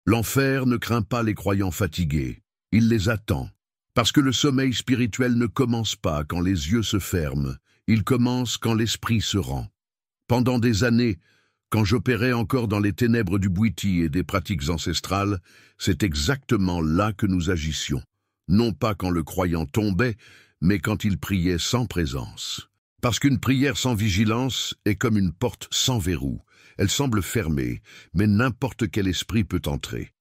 L'enfer ne craint pas les croyants fatigués, il les attend. Parce que le sommeil spirituel ne commence pas quand les yeux se ferment, il commence quand l'esprit se rend. Pendant des années, quand j'opérais encore dans les ténèbres du Bwiti et des pratiques ancestrales, c'est exactement là que nous agissions. Non pas quand le croyant tombait, mais quand il priait sans présence. Parce qu'une prière sans vigilance est comme une porte sans verrou. Elle semble fermée, mais n'importe quel esprit peut entrer.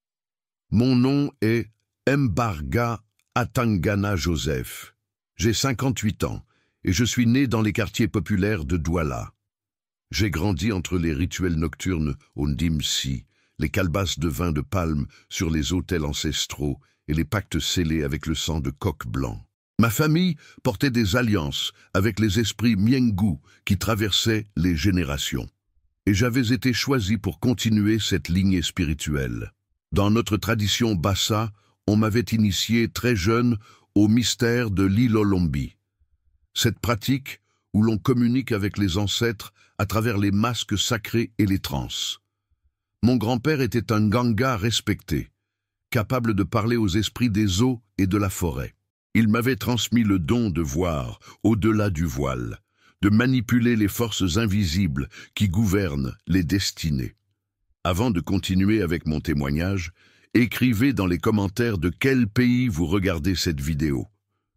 Mon nom est Mbarga Atangana Joseph. J'ai 58 ans et je suis né dans les quartiers populaires de Douala. J'ai grandi entre les rituels nocturnes au Ndimsi, les calebasses de vin de palme sur les autels ancestraux et les pactes scellés avec le sang de coq blanc. Ma famille portait des alliances avec les esprits Miengu qui traversaient les générations. Et j'avais été choisi pour continuer cette lignée spirituelle. Dans notre tradition Bassa, on m'avait initié très jeune au mystère de l'Ilolombi. Cette pratique où l'on communique avec les ancêtres à travers les masques sacrés et les transes. Mon grand-père était un Ganga respecté, capable de parler aux esprits des eaux et de la forêt. Il m'avait transmis le don de voir au-delà du voile, de manipuler les forces invisibles qui gouvernent les destinées. Avant de continuer avec mon témoignage, écrivez dans les commentaires de quel pays vous regardez cette vidéo.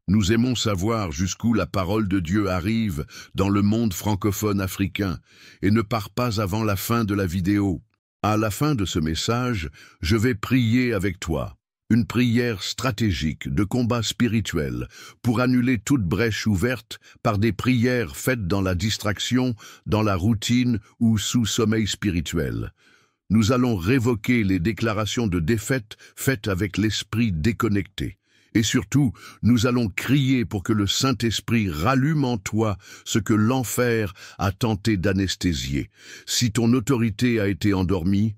Nous aimons savoir jusqu'où la parole de Dieu arrive dans le monde francophone africain et ne part pas avant la fin de la vidéo. À la fin de ce message, je vais prier avec toi. Une prière stratégique de combat spirituel pour annuler toute brèche ouverte par des prières faites dans la distraction, dans la routine ou sous sommeil spirituel. Nous allons révoquer les déclarations de défaite faites avec l'esprit déconnecté. Et surtout, nous allons crier pour que le Saint-Esprit rallume en toi ce que l'enfer a tenté d'anesthésier. Si ton autorité a été endormie,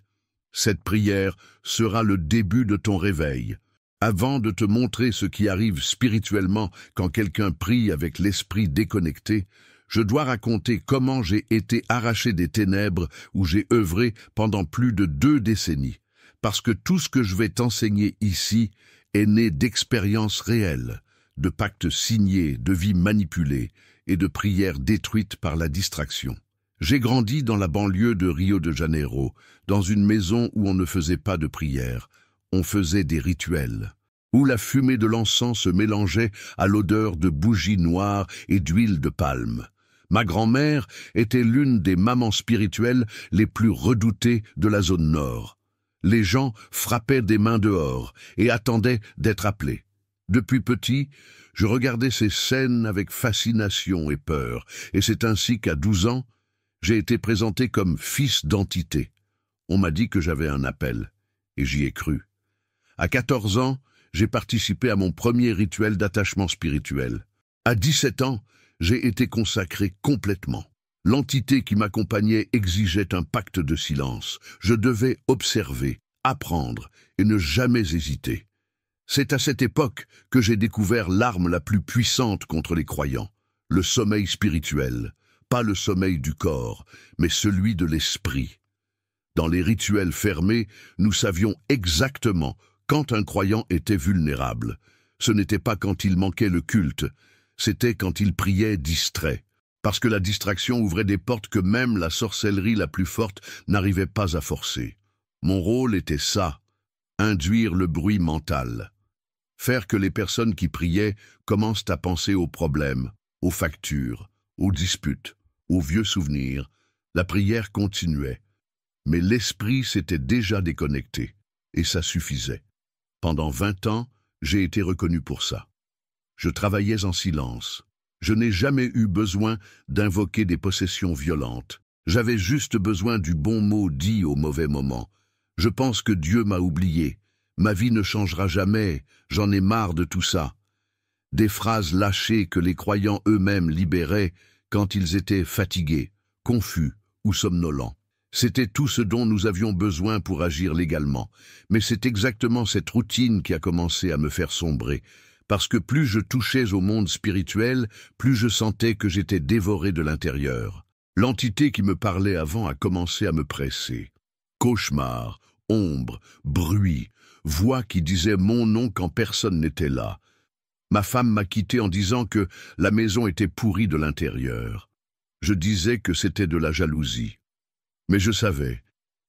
cette prière sera le début de ton réveil. Avant de te montrer ce qui arrive spirituellement quand quelqu'un prie avec l'esprit déconnecté, je dois raconter comment j'ai été arraché des ténèbres où j'ai œuvré pendant plus de 2 décennies. Parce que tout ce que je vais t'enseigner ici est né d'expériences réelles, de pactes signés, de vies manipulées et de prières détruites par la distraction. J'ai grandi dans la banlieue de Rio de Janeiro, dans une maison où on ne faisait pas de prières, on faisait des rituels, où la fumée de l'encens se mélangeait à l'odeur de bougies noires et d'huile de palme. Ma grand-mère était l'une des mamans spirituelles les plus redoutées de la zone nord. Les gens frappaient des mains dehors et attendaient d'être appelés. Depuis petit, je regardais ces scènes avec fascination et peur, et c'est ainsi qu'à 12 ans, j'ai été présenté comme fils d'entité. On m'a dit que j'avais un appel, et j'y ai cru. À 14 ans, j'ai participé à mon premier rituel d'attachement spirituel. À 17 ans, j'ai été consacré complètement. L'entité qui m'accompagnait exigeait un pacte de silence. Je devais observer, apprendre et ne jamais hésiter. C'est à cette époque que j'ai découvert l'arme la plus puissante contre les croyants, le sommeil spirituel. Pas le sommeil du corps, mais celui de l'esprit. Dans les rituels fermés, nous savions exactement quand un croyant était vulnérable. Ce n'était pas quand il manquait le culte, c'était quand il priait distrait. Parce que la distraction ouvrait des portes que même la sorcellerie la plus forte n'arrivait pas à forcer. Mon rôle était ça, induire le bruit mental. Faire que les personnes qui priaient commencent à penser aux problèmes, aux factures, aux disputes, aux vieux souvenirs. La prière continuait. Mais l'esprit s'était déjà déconnecté, et ça suffisait. Pendant 20 ans, j'ai été reconnu pour ça. Je travaillais en silence. Je n'ai jamais eu besoin d'invoquer des possessions violentes. J'avais juste besoin du bon mot dit au mauvais moment. Je pense que Dieu m'a oublié. Ma vie ne changera jamais. J'en ai marre de tout ça. Des phrases lâchées que les croyants eux-mêmes libéraient quand ils étaient fatigués, confus ou somnolents. C'était tout ce dont nous avions besoin pour agir légalement. Mais c'est exactement cette routine qui a commencé à me faire sombrer. Parce que plus je touchais au monde spirituel, plus je sentais que j'étais dévoré de l'intérieur. L'entité qui me parlait avant a commencé à me presser. Cauchemar, ombre, bruit, voix qui disait mon nom quand personne n'était là. Ma femme m'a quitté en disant que la maison était pourrie de l'intérieur. Je disais que c'était de la jalousie. Mais je savais,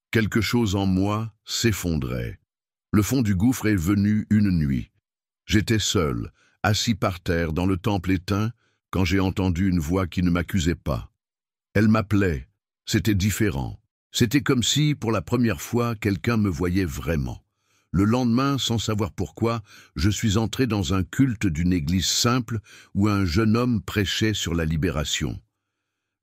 quelque chose en moi s'effondrait. Le fond du gouffre est venu une nuit. J'étais seul, assis par terre dans le temple éteint, quand j'ai entendu une voix qui ne m'accusait pas. Elle m'appelait, c'était différent. C'était comme si, pour la première fois, quelqu'un me voyait vraiment. Le lendemain, sans savoir pourquoi, je suis entré dans un culte d'une église simple où un jeune homme prêchait sur la libération.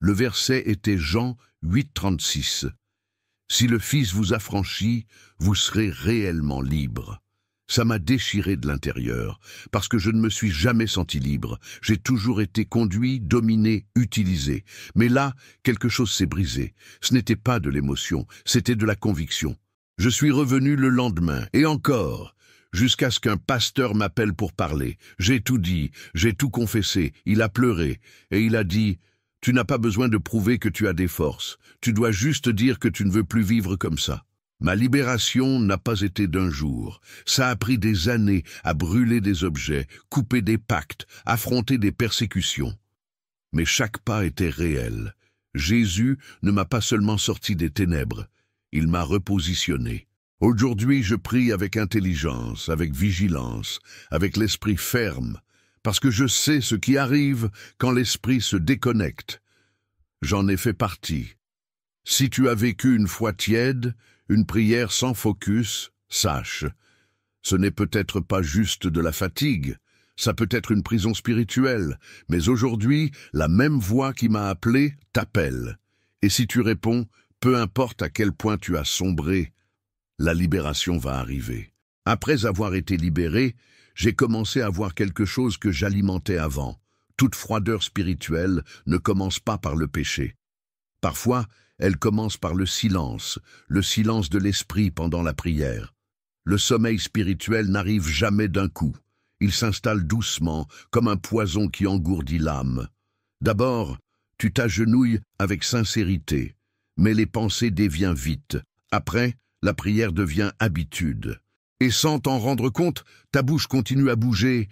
Le verset était Jean 8,36. « Si le Fils vous affranchit, vous serez réellement libre. » Ça m'a déchiré de l'intérieur, parce que je ne me suis jamais senti libre. J'ai toujours été conduit, dominé, utilisé. Mais là, quelque chose s'est brisé. Ce n'était pas de l'émotion, c'était de la conviction. Je suis revenu le lendemain, et encore, jusqu'à ce qu'un pasteur m'appelle pour parler. J'ai tout dit, j'ai tout confessé, il a pleuré, et il a dit « Tu n'as pas besoin de prouver que tu as des forces, tu dois juste dire que tu ne veux plus vivre comme ça. » Ma libération n'a pas été d'un jour. Ça a pris des années à brûler des objets, couper des pactes, affronter des persécutions. Mais chaque pas était réel. Jésus ne m'a pas seulement sorti des ténèbres, il m'a repositionné. Aujourd'hui, je prie avec intelligence, avec vigilance, avec l'esprit ferme, parce que je sais ce qui arrive quand l'esprit se déconnecte. J'en ai fait partie. Si tu as vécu une foi tiède, une prière sans focus, sache, ce n'est peut-être pas juste de la fatigue, ça peut être une prison spirituelle, mais aujourd'hui, la même voix qui m'a appelé t'appelle. Et si tu réponds, peu importe à quel point tu as sombré, la libération va arriver. Après avoir été libéré, j'ai commencé à voir quelque chose que j'alimentais avant. Toute froideur spirituelle ne commence pas par le péché. Parfois, elle commence par le silence de l'esprit pendant la prière. Le sommeil spirituel n'arrive jamais d'un coup. Il s'installe doucement, comme un poison qui engourdit l'âme. D'abord, tu t'agenouilles avec sincérité, mais les pensées déviennent vite. Après, la prière devient habitude. Et sans t'en rendre compte, ta bouche continue à bouger,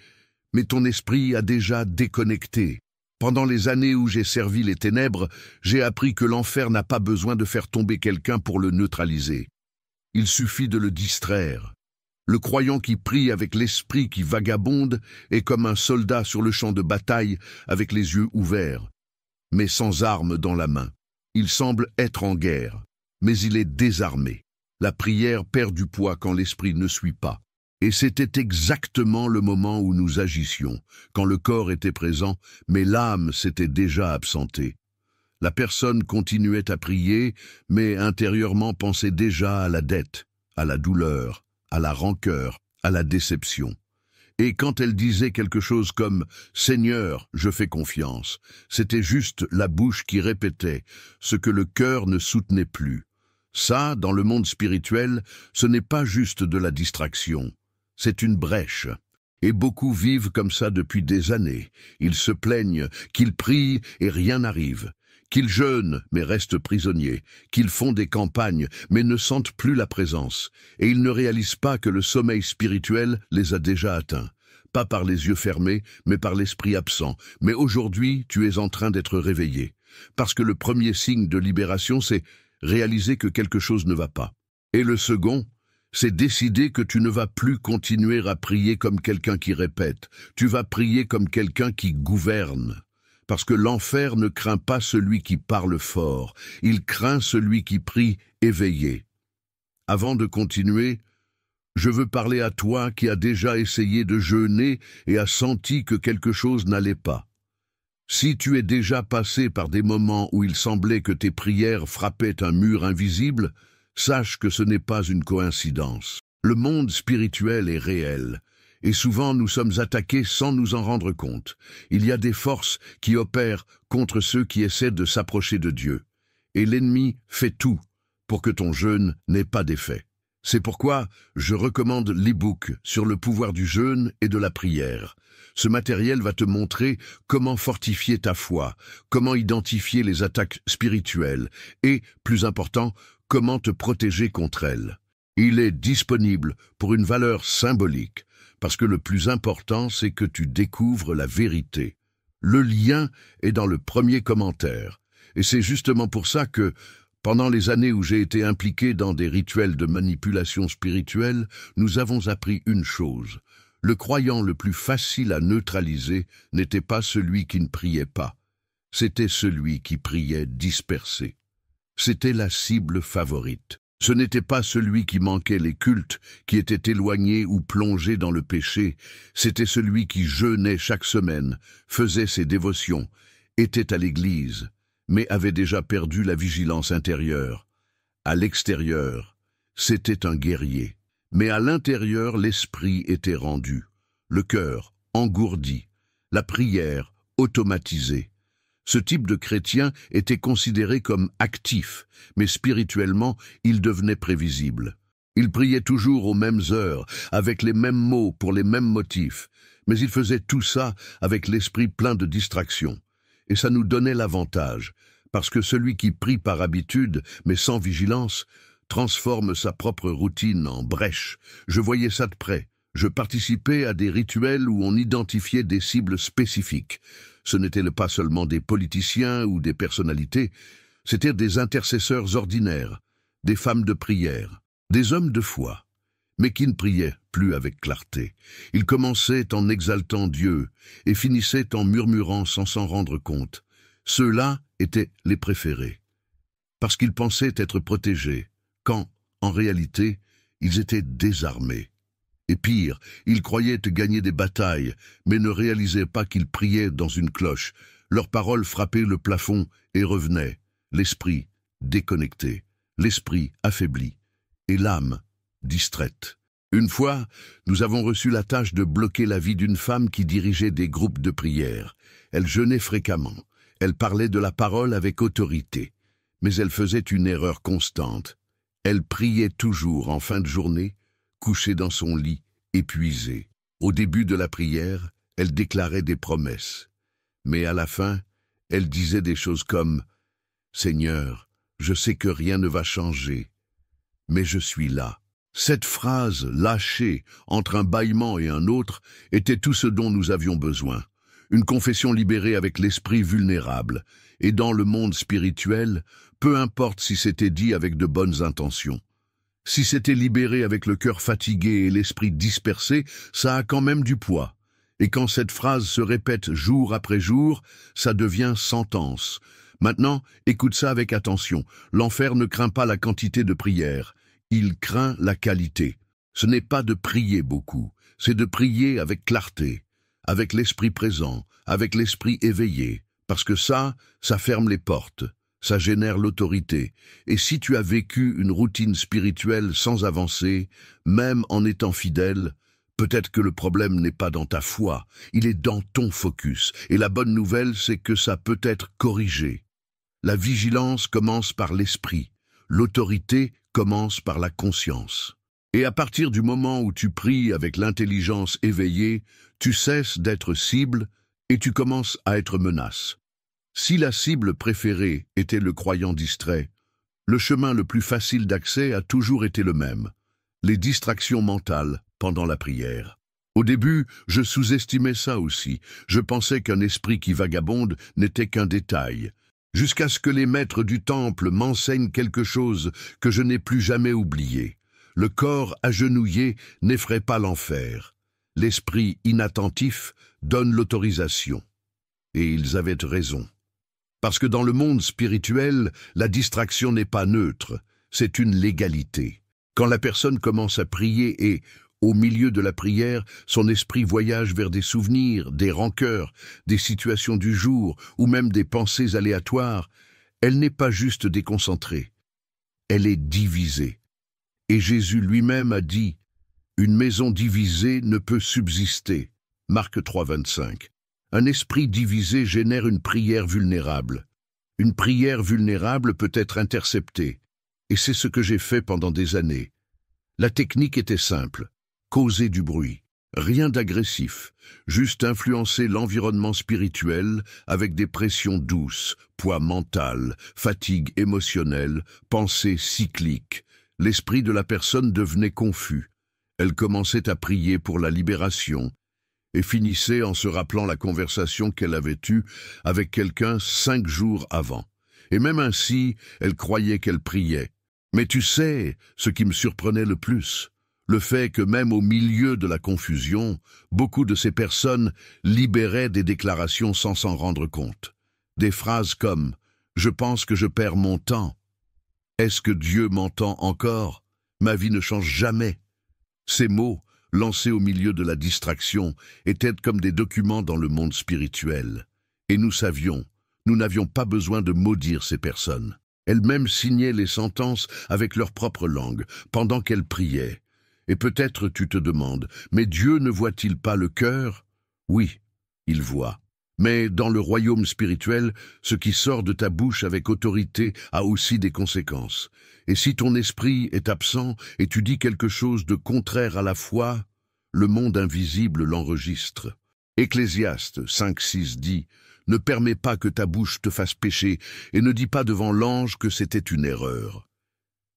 mais ton esprit a déjà déconnecté. Pendant les années où j'ai servi les ténèbres, j'ai appris que l'enfer n'a pas besoin de faire tomber quelqu'un pour le neutraliser. Il suffit de le distraire. Le croyant qui prie avec l'esprit qui vagabonde est comme un soldat sur le champ de bataille avec les yeux ouverts, mais sans armes dans la main. Il semble être en guerre, mais il est désarmé. La prière perd du poids quand l'esprit ne suit pas. Et c'était exactement le moment où nous agissions, quand le corps était présent, mais l'âme s'était déjà absentée. La personne continuait à prier, mais intérieurement pensait déjà à la dette, à la douleur, à la rancœur, à la déception. Et quand elle disait quelque chose comme « Seigneur, je fais confiance », c'était juste la bouche qui répétait ce que le cœur ne soutenait plus. Ça, dans le monde spirituel, ce n'est pas juste de la distraction. C'est une brèche. Et beaucoup vivent comme ça depuis des années. Ils se plaignent, qu'ils prient et rien n'arrive. Qu'ils jeûnent, mais restent prisonniers. Qu'ils font des campagnes, mais ne sentent plus la présence. Et ils ne réalisent pas que le sommeil spirituel les a déjà atteints. Pas par les yeux fermés, mais par l'esprit absent. Mais aujourd'hui, tu es en train d'être réveillé. Parce que le premier signe de libération, c'est réaliser que quelque chose ne va pas. Et le second, c'est décider que tu ne vas plus continuer à prier comme quelqu'un qui répète. Tu vas prier comme quelqu'un qui gouverne. Parce que l'enfer ne craint pas celui qui parle fort. Il craint celui qui prie éveillé. Avant de continuer, je veux parler à toi qui as déjà essayé de jeûner et a senti que quelque chose n'allait pas. Si tu es déjà passé par des moments où il semblait que tes prières frappaient un mur invisible, sache que ce n'est pas une coïncidence. Le monde spirituel est réel, et souvent nous sommes attaqués sans nous en rendre compte. Il y a des forces qui opèrent contre ceux qui essaient de s'approcher de Dieu, et l'ennemi fait tout pour que ton jeûne n'ait pas d'effet. C'est pourquoi je recommande l'e-book sur le pouvoir du jeûne et de la prière. Ce matériel va te montrer comment fortifier ta foi, comment identifier les attaques spirituelles et, plus important, comment te protéger contre elles. Il est disponible pour une valeur symbolique, parce que le plus important, c'est que tu découvres la vérité. Le lien est dans le premier commentaire, et c'est justement pour ça que, pendant les années où j'ai été impliqué dans des rituels de manipulation spirituelle, nous avons appris une chose. Le croyant le plus facile à neutraliser n'était pas celui qui ne priait pas, c'était celui qui priait dispersé. C'était la cible favorite. Ce n'était pas celui qui manquait les cultes, qui était éloigné ou plongé dans le péché, c'était celui qui jeûnait chaque semaine, faisait ses dévotions, était à l'église, mais avait déjà perdu la vigilance intérieure. À l'extérieur, c'était un guerrier, mais à l'intérieur, l'esprit était rendu, le cœur engourdi, la prière automatisée. Ce type de chrétien était considéré comme actif, mais spirituellement, il devenait prévisible. Il priait toujours aux mêmes heures, avec les mêmes mots pour les mêmes motifs, mais il faisait tout ça avec l'esprit plein de distractions. Et ça nous donnait l'avantage, parce que celui qui prie par habitude, mais sans vigilance, transforme sa propre routine en brèche. Je voyais ça de près. Je participais à des rituels où on identifiait des cibles spécifiques. Ce n'étaient pas seulement des politiciens ou des personnalités, c'étaient des intercesseurs ordinaires, des femmes de prière, des hommes de foi, mais qui ne priaient plus avec clarté. Ils commençaient en exaltant Dieu et finissaient en murmurant sans s'en rendre compte. Ceux-là étaient les préférés, parce qu'ils pensaient être protégés, quand, en réalité, ils étaient désarmés. Et pire, ils croyaient gagner des batailles, mais ne réalisaient pas qu'ils priaient dans une cloche. Leurs paroles frappaient le plafond et revenaient, l'esprit déconnecté, l'esprit affaibli, et l'âme distraite. Une fois, nous avons reçu la tâche de bloquer la vie d'une femme qui dirigeait des groupes de prière. Elle jeûnait fréquemment, elle parlait de la parole avec autorité, mais elle faisait une erreur constante. Elle priait toujours en fin de journée, couchée dans son lit, épuisée. Au début de la prière, elle déclarait des promesses. Mais à la fin, elle disait des choses comme « Seigneur, je sais que rien ne va changer, mais je suis là ». Cette phrase lâchée entre un bâillement et un autre était tout ce dont nous avions besoin. Une confession libérée avec l'esprit vulnérable. Et dans le monde spirituel, peu importe si c'était dit avec de bonnes intentions. Si c'était libéré avec le cœur fatigué et l'esprit dispersé, ça a quand même du poids. Et quand cette phrase se répète jour après jour, ça devient sentence. Maintenant, écoute ça avec attention. L'enfer ne craint pas la quantité de prières. Il craint la qualité. Ce n'est pas de prier beaucoup, c'est de prier avec clarté, avec l'esprit présent, avec l'esprit éveillé. Parce que ça ferme les portes. Ça génère l'autorité. Et si tu as vécu une routine spirituelle sans avancer, même en étant fidèle, peut-être que le problème n'est pas dans ta foi, il est dans ton focus. Et la bonne nouvelle, c'est que ça peut être corrigé. La vigilance commence par l'esprit. L'autorité commence par la conscience. Et à partir du moment où tu pries avec l'intelligence éveillée, tu cesses d'être cible et tu commences à être menace. Si la cible préférée était le croyant distrait, le chemin le plus facile d'accès a toujours été le même, les distractions mentales pendant la prière. Au début, je sous-estimais ça aussi. Je pensais qu'un esprit qui vagabonde n'était qu'un détail, jusqu'à ce que les maîtres du temple m'enseignent quelque chose que je n'ai plus jamais oublié. Le corps agenouillé n'effraie pas l'enfer. L'esprit inattentif donne l'autorisation. Et ils avaient raison. Parce que dans le monde spirituel, la distraction n'est pas neutre, c'est une légalité. Quand la personne commence à prier et, au milieu de la prière, son esprit voyage vers des souvenirs, des rancœurs, des situations du jour ou même des pensées aléatoires, elle n'est pas juste déconcentrée, elle est divisée. Et Jésus lui-même a dit « Une maison divisée ne peut subsister » Marc 3, 25. Un esprit divisé génère une prière vulnérable. Une prière vulnérable peut être interceptée, et c'est ce que j'ai fait pendant des années. La technique était simple, causer du bruit, rien d'agressif, juste influencer l'environnement spirituel avec des pressions douces, poids mental, fatigue émotionnelle, pensée cyclique. L'esprit de la personne devenait confus. Elle commençait à prier pour la libération et finissait en se rappelant la conversation qu'elle avait eue avec quelqu'un 5 jours avant. Et même ainsi, elle croyait qu'elle priait. Mais tu sais, ce qui me surprenait le plus, le fait que même au milieu de la confusion, beaucoup de ces personnes libéraient des déclarations sans s'en rendre compte. Des phrases comme « Je pense que je perds mon temps »,« Est-ce que Dieu m'entend encore ? Ma vie ne change jamais ». Ces mots, lancés au milieu de la distraction, étaient comme des documents dans le monde spirituel. Et nous savions, nous n'avions pas besoin de maudire ces personnes. Elles-mêmes signaient les sentences avec leur propre langue, pendant qu'elles priaient. Et peut-être tu te demandes, mais Dieu ne voit-il pas le cœur? Oui, il voit. Mais dans le royaume spirituel, ce qui sort de ta bouche avec autorité a aussi des conséquences. Et si ton esprit est absent et tu dis quelque chose de contraire à la foi, le monde invisible l'enregistre. Ecclésiaste 5,6 dit « Ne permets pas que ta bouche te fasse pécher et ne dis pas devant l'ange que c'était une erreur. »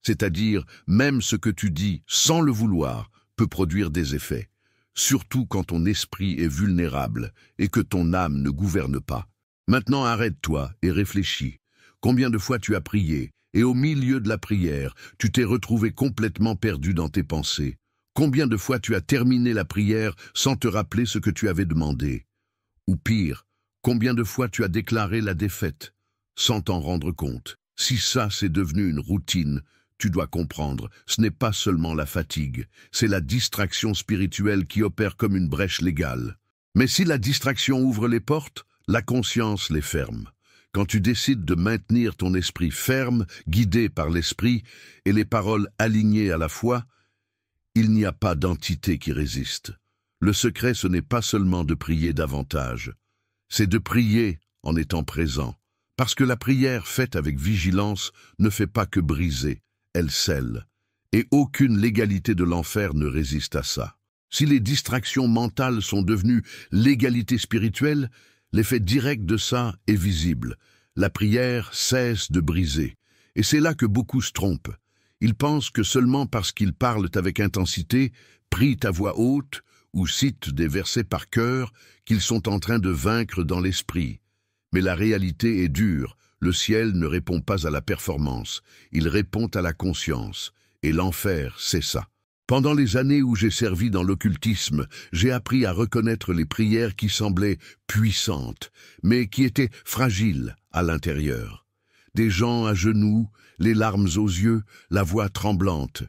C'est-à-dire, même ce que tu dis sans le vouloir peut produire des effets. Surtout quand ton esprit est vulnérable et que ton âme ne gouverne pas. Maintenant arrête-toi et réfléchis. Combien de fois tu as prié, et au milieu de la prière, tu t'es retrouvé complètement perdu dans tes pensées? Combien de fois tu as terminé la prière sans te rappeler ce que tu avais demandé? Ou pire, combien de fois tu as déclaré la défaite, sans t'en rendre compte? Si ça c'est devenu une routine, tu dois comprendre, ce n'est pas seulement la fatigue, c'est la distraction spirituelle qui opère comme une brèche légale. Mais si la distraction ouvre les portes, la conscience les ferme. Quand tu décides de maintenir ton esprit ferme, guidé par l'esprit, et les paroles alignées à la foi, il n'y a pas d'entité qui résiste. Le secret, ce n'est pas seulement de prier davantage, c'est de prier en étant présent. Parce que la prière faite avec vigilance ne fait pas que briser, elle scelle. Et aucune légalité de l'enfer ne résiste à ça. Si les distractions mentales sont devenues légalité spirituelle, l'effet direct de ça est visible. La prière cesse de briser. Et c'est là que beaucoup se trompent. Ils pensent que seulement parce qu'ils parlent avec intensité, prient à voix haute ou citent des versets par cœur, qu'ils sont en train de vaincre dans l'esprit. Mais la réalité est dure. Le ciel ne répond pas à la performance, il répond à la conscience. Et l'enfer, c'est ça. Pendant les années où j'ai servi dans l'occultisme, j'ai appris à reconnaître les prières qui semblaient puissantes, mais qui étaient fragiles à l'intérieur. Des gens à genoux, les larmes aux yeux, la voix tremblante,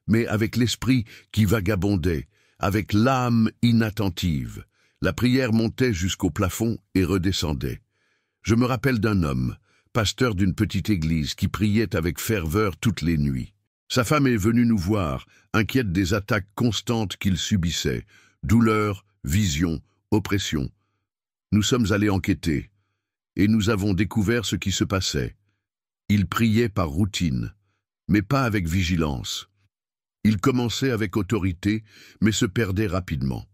mais avec l'esprit qui vagabondait, avec l'âme inattentive. La prière montait jusqu'au plafond et redescendait. Je me rappelle d'un homme, pasteur d'une petite église, qui priait avec ferveur toutes les nuits. Sa femme est venue nous voir, inquiète des attaques constantes qu'il subissait, douleurs, visions, oppression. Nous sommes allés enquêter, et nous avons découvert ce qui se passait. Il priait par routine, mais pas avec vigilance. Il commençait avec autorité, mais se perdait rapidement.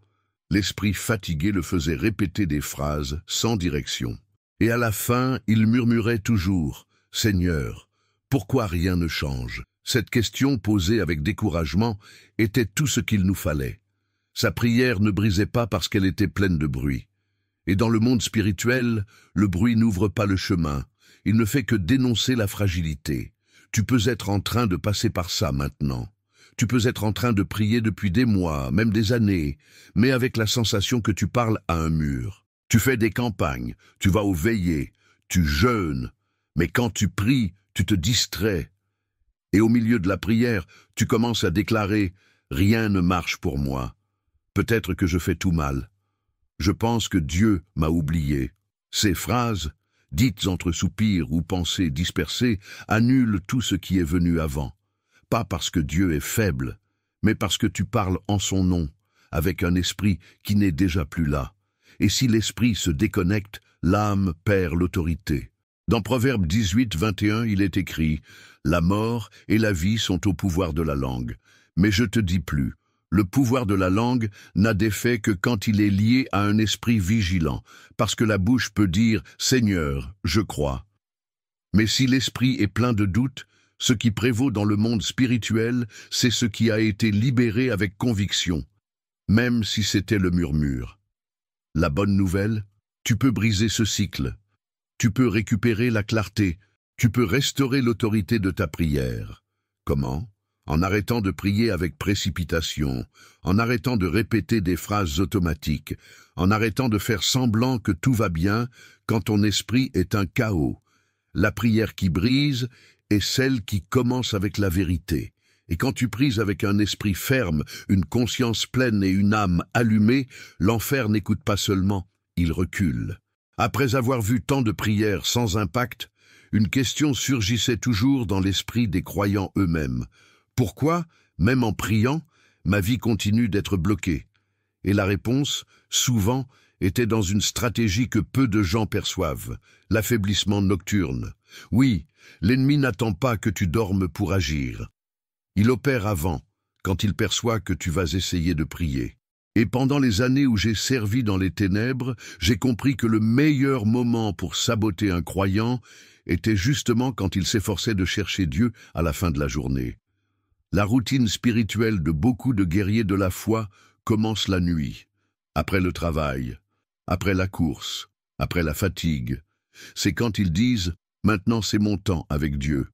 L'esprit fatigué le faisait répéter des phrases sans direction. Et à la fin, il murmurait toujours « Seigneur, pourquoi rien ne change ?» Cette question posée avec découragement était tout ce qu'il nous fallait. Sa prière ne brisait pas parce qu'elle était pleine de bruit. Et dans le monde spirituel, le bruit n'ouvre pas le chemin. Il ne fait que dénoncer la fragilité. Tu peux être en train de passer par ça maintenant. Tu peux être en train de prier depuis des mois, même des années, mais avec la sensation que tu parles à un mur. Tu fais des campagnes, tu vas aux veillées, tu jeûnes, mais quand tu pries, tu te distrais. Et au milieu de la prière, tu commences à déclarer « Rien ne marche pour moi. Peut-être que je fais tout mal. Je pense que Dieu m'a oublié. » Ces phrases, dites entre soupirs ou pensées dispersées, annulent tout ce qui est venu avant. Pas parce que Dieu est faible, mais parce que tu parles en son nom, avec un esprit qui n'est déjà plus là. Et si l'esprit se déconnecte, l'âme perd l'autorité. Dans Proverbe 18, 21, il est écrit « La mort et la vie sont au pouvoir de la langue. Mais je te dis plus, le pouvoir de la langue n'a d'effet que quand il est lié à un esprit vigilant, parce que la bouche peut dire « Seigneur, je crois ». Mais si l'esprit est plein de doutes, Ce qui prévaut dans le monde spirituel, c'est ce qui a été libéré avec conviction, même si c'était le murmure. La bonne nouvelle, tu peux briser ce cycle. Tu peux récupérer la clarté. Tu peux restaurer l'autorité de ta prière. Comment? En arrêtant de prier avec précipitation, en arrêtant de répéter des phrases automatiques, en arrêtant de faire semblant que tout va bien quand ton esprit est un chaos. La prière qui brise est celle qui commence avec la vérité. Et quand tu pries avec un esprit ferme, une conscience pleine et une âme allumée, l'enfer n'écoute pas seulement, il recule. Après avoir vu tant de prières sans impact, une question surgissait toujours dans l'esprit des croyants eux-mêmes. Pourquoi, même en priant, ma vie continue d'être bloquée? Et la réponse, souvent, était dans une stratégie que peu de gens perçoivent, l'affaiblissement nocturne. Oui, l'ennemi n'attend pas que tu dormes pour agir. Il opère avant, quand il perçoit que tu vas essayer de prier. Et pendant les années où j'ai servi dans les ténèbres, j'ai compris que le meilleur moment pour saboter un croyant était justement quand il s'efforçait de chercher Dieu à la fin de la journée. La routine spirituelle de beaucoup de guerriers de la foi commence la nuit, après le travail, après la course, après la fatigue. C'est quand ils disent « Maintenant c'est mon temps avec Dieu ».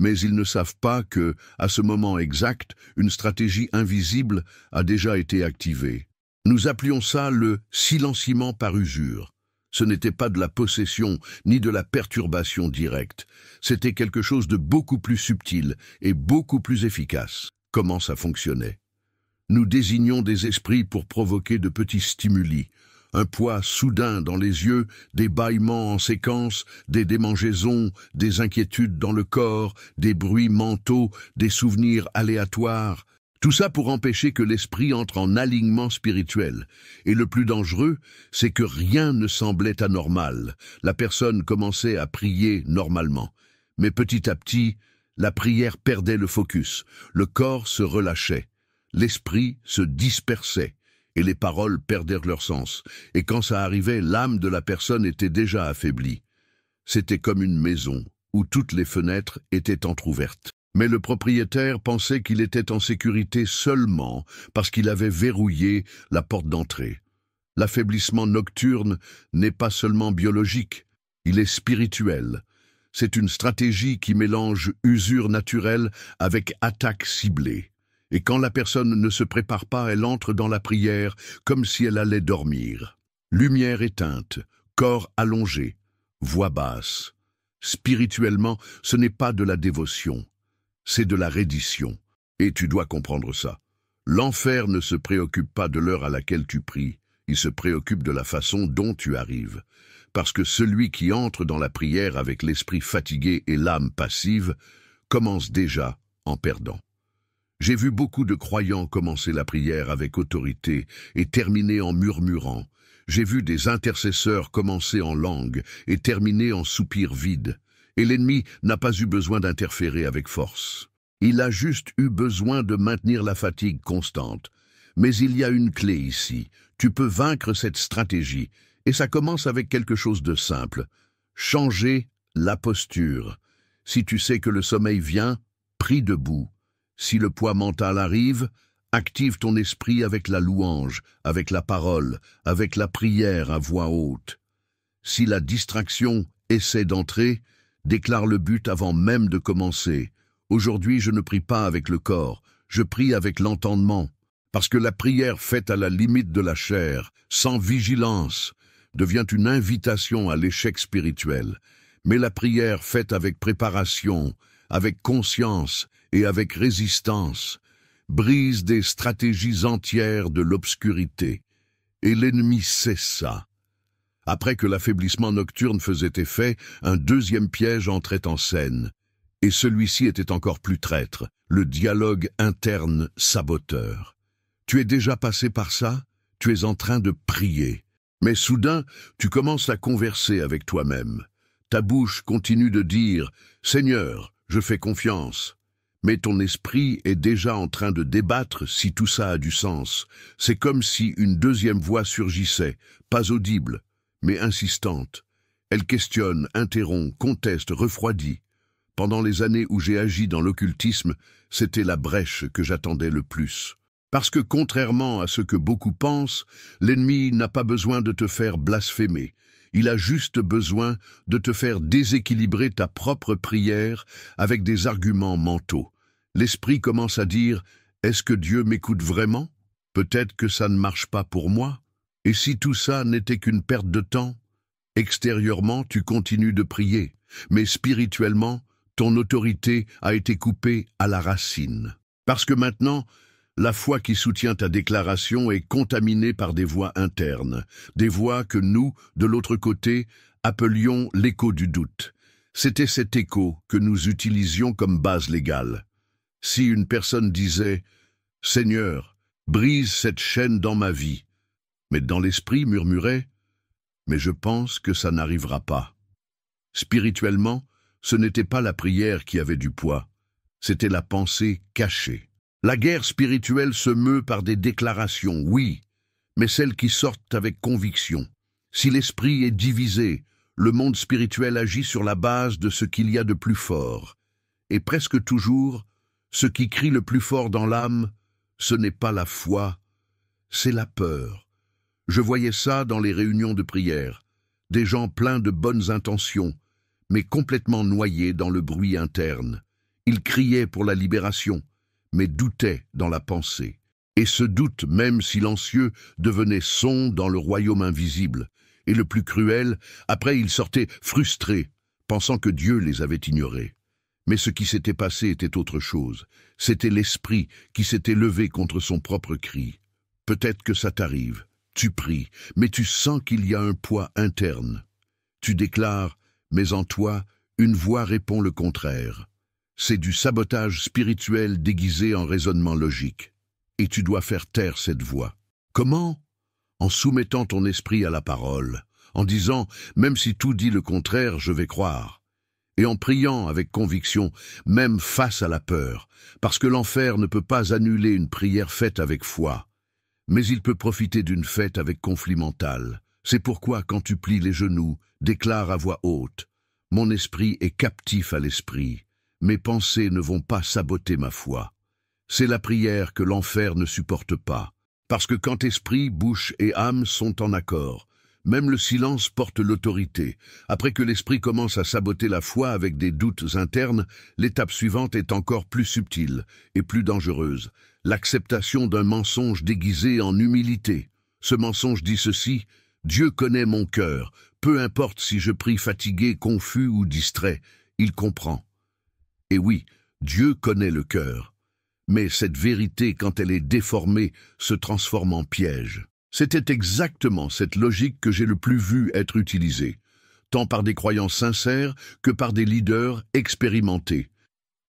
Mais ils ne savent pas que, à ce moment exact, une stratégie invisible a déjà été activée. Nous appelions ça le silenciement par usure. Ce n'était pas de la possession ni de la perturbation directe. C'était quelque chose de beaucoup plus subtil et beaucoup plus efficace. Comment ça fonctionnait? Nous désignions des esprits pour provoquer de petits stimuli. Un poids soudain dans les yeux, des bâillements en séquence, des démangeaisons, des inquiétudes dans le corps, des bruits mentaux, des souvenirs aléatoires. Tout ça pour empêcher que l'esprit entre en alignement spirituel. Et le plus dangereux, c'est que rien ne semblait anormal. La personne commençait à prier normalement. Mais petit à petit, la prière perdait le focus. Le corps se relâchait. L'esprit se dispersait. Et les paroles perdirent leur sens. Et quand ça arrivait, l'âme de la personne était déjà affaiblie. C'était comme une maison, où toutes les fenêtres étaient entr'ouvertes. Mais le propriétaire pensait qu'il était en sécurité seulement parce qu'il avait verrouillé la porte d'entrée. L'affaiblissement nocturne n'est pas seulement biologique, il est spirituel. C'est une stratégie qui mélange usure naturelle avec attaque ciblée. Et quand la personne ne se prépare pas, elle entre dans la prière comme si elle allait dormir. Lumière éteinte, corps allongé, voix basse. Spirituellement, ce n'est pas de la dévotion. C'est de la reddition. Et tu dois comprendre ça. L'enfer ne se préoccupe pas de l'heure à laquelle tu pries, il se préoccupe de la façon dont tu arrives. Parce que celui qui entre dans la prière avec l'esprit fatigué et l'âme passive commence déjà en perdant. J'ai vu beaucoup de croyants commencer la prière avec autorité et terminer en murmurant. J'ai vu des intercesseurs commencer en langue et terminer en soupirs vides. Et l'ennemi n'a pas eu besoin d'interférer avec force. Il a juste eu besoin de maintenir la fatigue constante. Mais il y a une clé ici. Tu peux vaincre cette stratégie. Et ça commence avec quelque chose de simple. Changer la posture. Si tu sais que le sommeil vient, prie debout. Si le poids mental arrive, active ton esprit avec la louange, avec la parole, avec la prière à voix haute. Si la distraction essaie d'entrer, déclare le but avant même de commencer. Aujourd'hui, je ne prie pas avec le corps, je prie avec l'entendement. Parce que la prière faite à la limite de la chair, sans vigilance, devient une invitation à l'échec spirituel. Mais la prière faite avec préparation, avec conscience et avec résistance, brise des stratégies entières de l'obscurité. Et l'ennemi sait ça. Après que l'affaiblissement nocturne faisait effet, un deuxième piège entrait en scène. Et celui-ci était encore plus traître, le dialogue interne saboteur. Tu es déjà passé par ça? Tu es en train de prier. Mais soudain, tu commences à converser avec toi-même. Ta bouche continue de dire « Seigneur, je fais confiance ». Mais ton esprit est déjà en train de débattre si tout ça a du sens. C'est comme si une deuxième voix surgissait, pas audible, mais insistante. Elle questionne, interrompt, conteste, refroidit. pendant les années où j'ai agi dans l'occultisme, c'était la brèche que j'attendais le plus. Parce que contrairement à ce que beaucoup pensent, l'ennemi n'a pas besoin de te faire blasphémer. Il a juste besoin de te faire déséquilibrer ta propre prière avec des arguments mentaux. L'esprit commence à dire « Est-ce que Dieu m'écoute vraiment? Peut-être que ça ne marche pas pour moi. Et si tout ça n'était qu'une perte de temps? » Extérieurement, tu continues de prier, mais spirituellement, ton autorité a été coupée à la racine. Parce que maintenant, la foi qui soutient ta déclaration est contaminée par des voix internes, des voix que nous, de l'autre côté, appelions l'écho du doute. C'était cet écho que nous utilisions comme base légale. Si une personne disait « Seigneur, brise cette chaîne dans ma vie », mais dans l'esprit murmurait « Mais je pense que ça n'arrivera pas ». Spirituellement, ce n'était pas la prière qui avait du poids, c'était la pensée cachée. La guerre spirituelle se meut par des déclarations, oui, mais celles qui sortent avec conviction. Si l'esprit est divisé, le monde spirituel agit sur la base de ce qu'il y a de plus fort. Et presque toujours, ce qui crie le plus fort dans l'âme, ce n'est pas la foi, c'est la peur. Je voyais ça dans les réunions de prière, des gens pleins de bonnes intentions, mais complètement noyés dans le bruit interne. Ils criaient pour la libération, mais doutaient dans la pensée. Et ce doute, même silencieux, devenait son dans le royaume invisible. Et le plus cruel, après ils sortaient frustrés, pensant que Dieu les avait ignorés. Mais ce qui s'était passé était autre chose. C'était l'esprit qui s'était levé contre son propre cri. Peut-être que ça t'arrive. Tu pries, mais tu sens qu'il y a un poids interne. Tu déclares, mais en toi, une voix répond le contraire. C'est du sabotage spirituel déguisé en raisonnement logique. Et tu dois faire taire cette voix. Comment? En soumettant ton esprit à la parole, en disant « même si tout dit le contraire, je vais croire ». Et en priant avec conviction, même face à la peur, parce que l'enfer ne peut pas annuler une prière faite avec foi. Mais il peut profiter d'une fête avec conflit mental. C'est pourquoi quand tu plies les genoux, déclare à voix haute « Mon esprit est captif à l'esprit. Mes pensées ne vont pas saboter ma foi. » C'est la prière que l'enfer ne supporte pas. Parce que quand esprit, bouche et âme sont en accord, même le silence porte l'autorité. Après que l'esprit commence à saboter la foi avec des doutes internes, l'étape suivante est encore plus subtile et plus dangereuse. L'acceptation d'un mensonge déguisé en humilité. Ce mensonge dit ceci, « Dieu connaît mon cœur, peu importe si je prie fatigué, confus ou distrait, il comprend. » Et oui, Dieu connaît le cœur. Mais cette vérité, quand elle est déformée, se transforme en piège. C'était exactement cette logique que j'ai le plus vu être utilisée, tant par des croyants sincères que par des leaders expérimentés.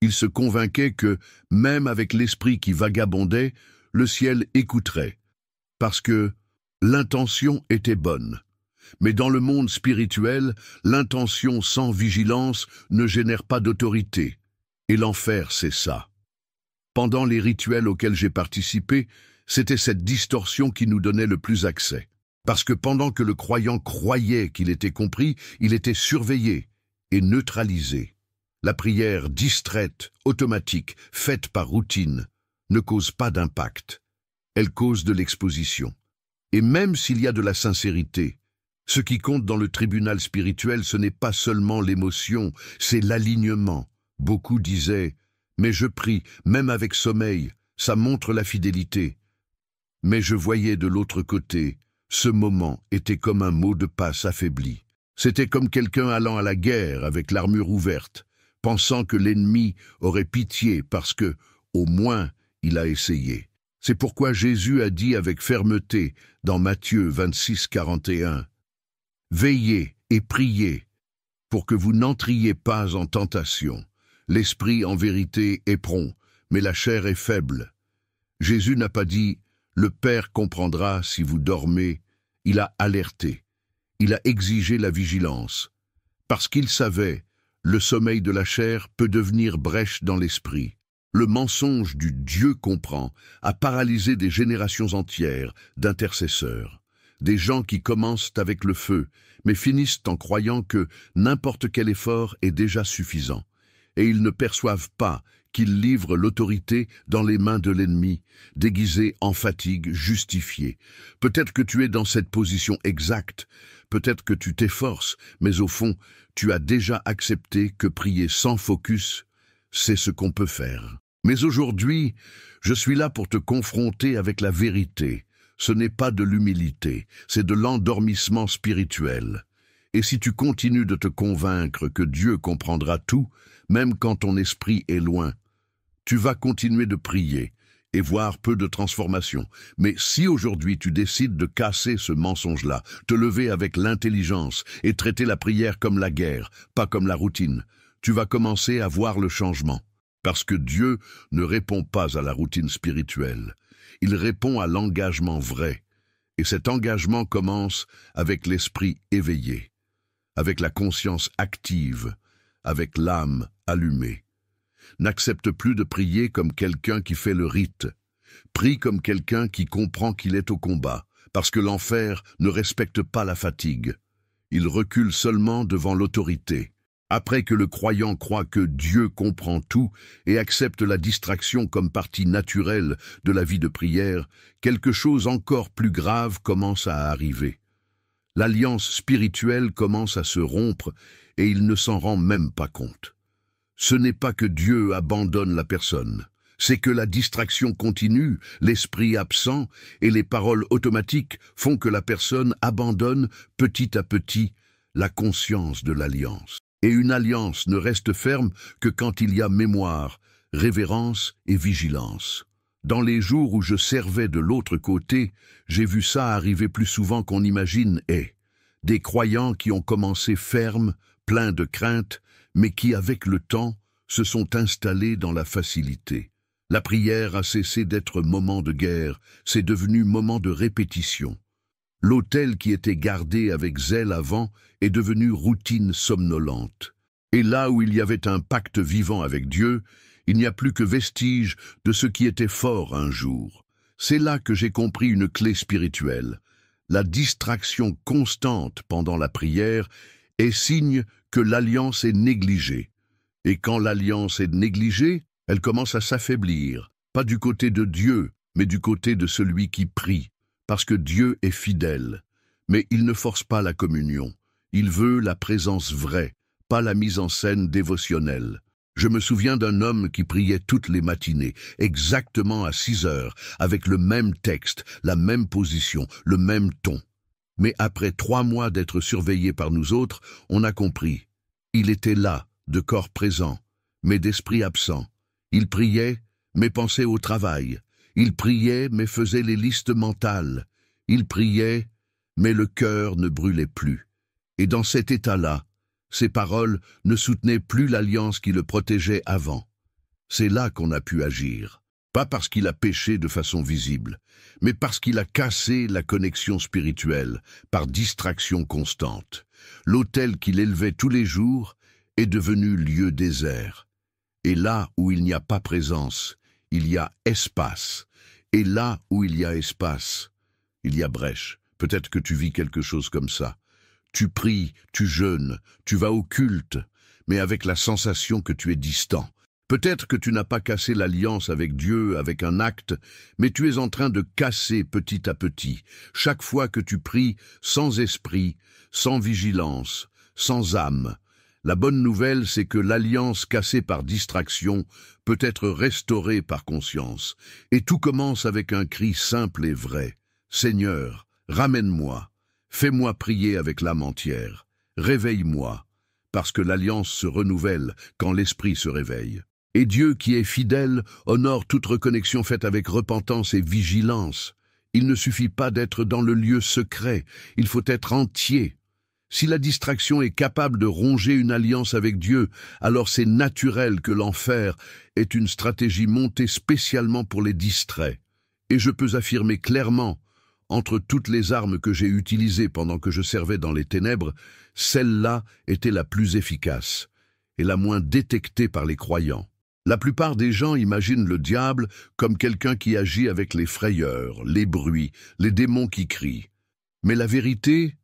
Ils se convainquaient que, même avec l'esprit qui vagabondait, le ciel écouterait, parce que l'intention était bonne. Mais dans le monde spirituel, l'intention sans vigilance ne génère pas d'autorité. Et l'enfer, c'est ça. Pendant les rituels auxquels j'ai participé, c'était cette distorsion qui nous donnait le plus accès. Parce que pendant que le croyant croyait qu'il était compris, il était surveillé et neutralisé. La prière distraite, automatique, faite par routine, ne cause pas d'impact. Elle cause de l'exposition. Et même s'il y a de la sincérité, ce qui compte dans le tribunal spirituel, ce n'est pas seulement l'émotion, c'est l'alignement. Beaucoup disaient « mais je prie, même avec sommeil, ça montre la fidélité ». Mais je voyais de l'autre côté, ce moment était comme un mot de passe affaibli. C'était comme quelqu'un allant à la guerre avec l'armure ouverte, pensant que l'ennemi aurait pitié parce que, au moins, il a essayé. C'est pourquoi Jésus a dit avec fermeté dans Matthieu 26, 41 « Veillez et priez pour que vous n'entriez pas en tentation. L'esprit en vérité est prompt, mais la chair est faible. » Jésus n'a pas dit « Le Père comprendra si vous dormez ». Il a alerté. Il a exigé la vigilance. Parce qu'il savait, le sommeil de la chair peut devenir brèche dans l'esprit. Le mensonge du Dieu comprend a paralysé des générations entières d'intercesseurs. Des gens qui commencent avec le feu, mais finissent en croyant que n'importe quel effort est déjà suffisant. et ils ne perçoivent pas qu'ils livrent l'autorité dans les mains de l'ennemi, déguisé en fatigue justifiée. Peut-être que tu es dans cette position exacte, peut-être que tu t'efforces, mais au fond, tu as déjà accepté que prier sans focus, c'est ce qu'on peut faire. Mais aujourd'hui, je suis là pour te confronter avec la vérité. Ce n'est pas de l'humilité, c'est de l'endormissement spirituel. Et si tu continues de te convaincre que Dieu comprendra tout, même quand ton esprit est loin, tu vas continuer de prier et voir peu de transformation. Mais si aujourd'hui tu décides de casser ce mensonge-là, te lever avec l'intelligence et traiter la prière comme la guerre, pas comme la routine, tu vas commencer à voir le changement. Parce que Dieu ne répond pas à la routine spirituelle. Il répond à l'engagement vrai. Et cet engagement commence avec l'esprit éveillé, avec la conscience active, avec l'âme allumée. N'accepte plus de prier comme quelqu'un qui fait le rite. Prie comme quelqu'un qui comprend qu'il est au combat, parce que l'enfer ne respecte pas la fatigue. Il recule seulement devant l'autorité. Après que le croyant croit que Dieu comprend tout et accepte la distraction comme partie naturelle de la vie de prière, quelque chose encore plus grave commence à arriver. L'alliance spirituelle commence à se rompre et il ne s'en rend même pas compte. Ce n'est pas que Dieu abandonne la personne, c'est que la distraction continue, l'esprit absent et les paroles automatiques font que la personne abandonne petit à petit la conscience de l'alliance. Et une alliance ne reste ferme que quand il y a mémoire, révérence et vigilance. Dans les jours où je servais de l'autre côté, j'ai vu ça arriver plus souvent qu'on imagine et des croyants qui ont commencé fermes, pleins de crainte, mais qui, avec le temps, se sont installés dans la facilité. La prière a cessé d'être moment de guerre, c'est devenu moment de répétition. L'autel qui était gardé avec zèle avant est devenu routine somnolente. Et là où il y avait un pacte vivant avec Dieu, il n'y a plus que vestige de ce qui était fort un jour. C'est là que j'ai compris une clé spirituelle. La distraction constante pendant la prière est signe que l'alliance est négligée. Et quand l'alliance est négligée, elle commence à s'affaiblir, pas du côté de Dieu, mais du côté de celui qui prie. Parce que Dieu est fidèle, mais il ne force pas la communion. Il veut la présence vraie, pas la mise en scène dévotionnelle. Je me souviens d'un homme qui priait toutes les matinées, exactement à 6 heures, avec le même texte, la même position, le même ton. Mais après 3 mois d'être surveillé par nous autres, on a compris. Il était là, de corps présent, mais d'esprit absent. Il priait, mais pensait au travail. Il priait, mais faisait les listes mentales. Il priait, mais le cœur ne brûlait plus. Et dans cet état-là, ses paroles ne soutenaient plus l'alliance qui le protégeait avant. C'est là qu'on a pu agir. Pas parce qu'il a péché de façon visible, mais parce qu'il a cassé la connexion spirituelle par distraction constante. L'autel qu'il élevait tous les jours est devenu lieu désert. Et là où il n'y a pas présence, il y a espace. Et là où il y a espace, il y a brèche. Peut-être que tu vis quelque chose comme ça. Tu pries, tu jeûnes, tu vas au culte, mais avec la sensation que tu es distant. Peut-être que tu n'as pas cassé l'alliance avec Dieu avec un acte, mais tu es en train de casser petit à petit. Chaque fois que tu pries sans esprit, sans vigilance, sans âme. La bonne nouvelle, c'est que l'alliance cassée par distraction peut être restaurée par conscience. Et tout commence avec un cri simple et vrai. Seigneur, ramène-moi. Fais-moi prier avec l'âme entière. Réveille-moi. Parce que l'alliance se renouvelle quand l'esprit se réveille. Et Dieu qui est fidèle honore toute reconnexion faite avec repentance et vigilance. Il ne suffit pas d'être dans le lieu secret, il faut être entier. Si la distraction est capable de ronger une alliance avec Dieu, alors c'est naturel que l'enfer est une stratégie montée spécialement pour les distraits. Et je peux affirmer clairement, entre toutes les armes que j'ai utilisées pendant que je servais dans les ténèbres, celle-là était la plus efficace et la moins détectée par les croyants. La plupart des gens imaginent le diable comme quelqu'un qui agit avec les frayeurs, les bruits, les démons qui crient. Mais la vérité,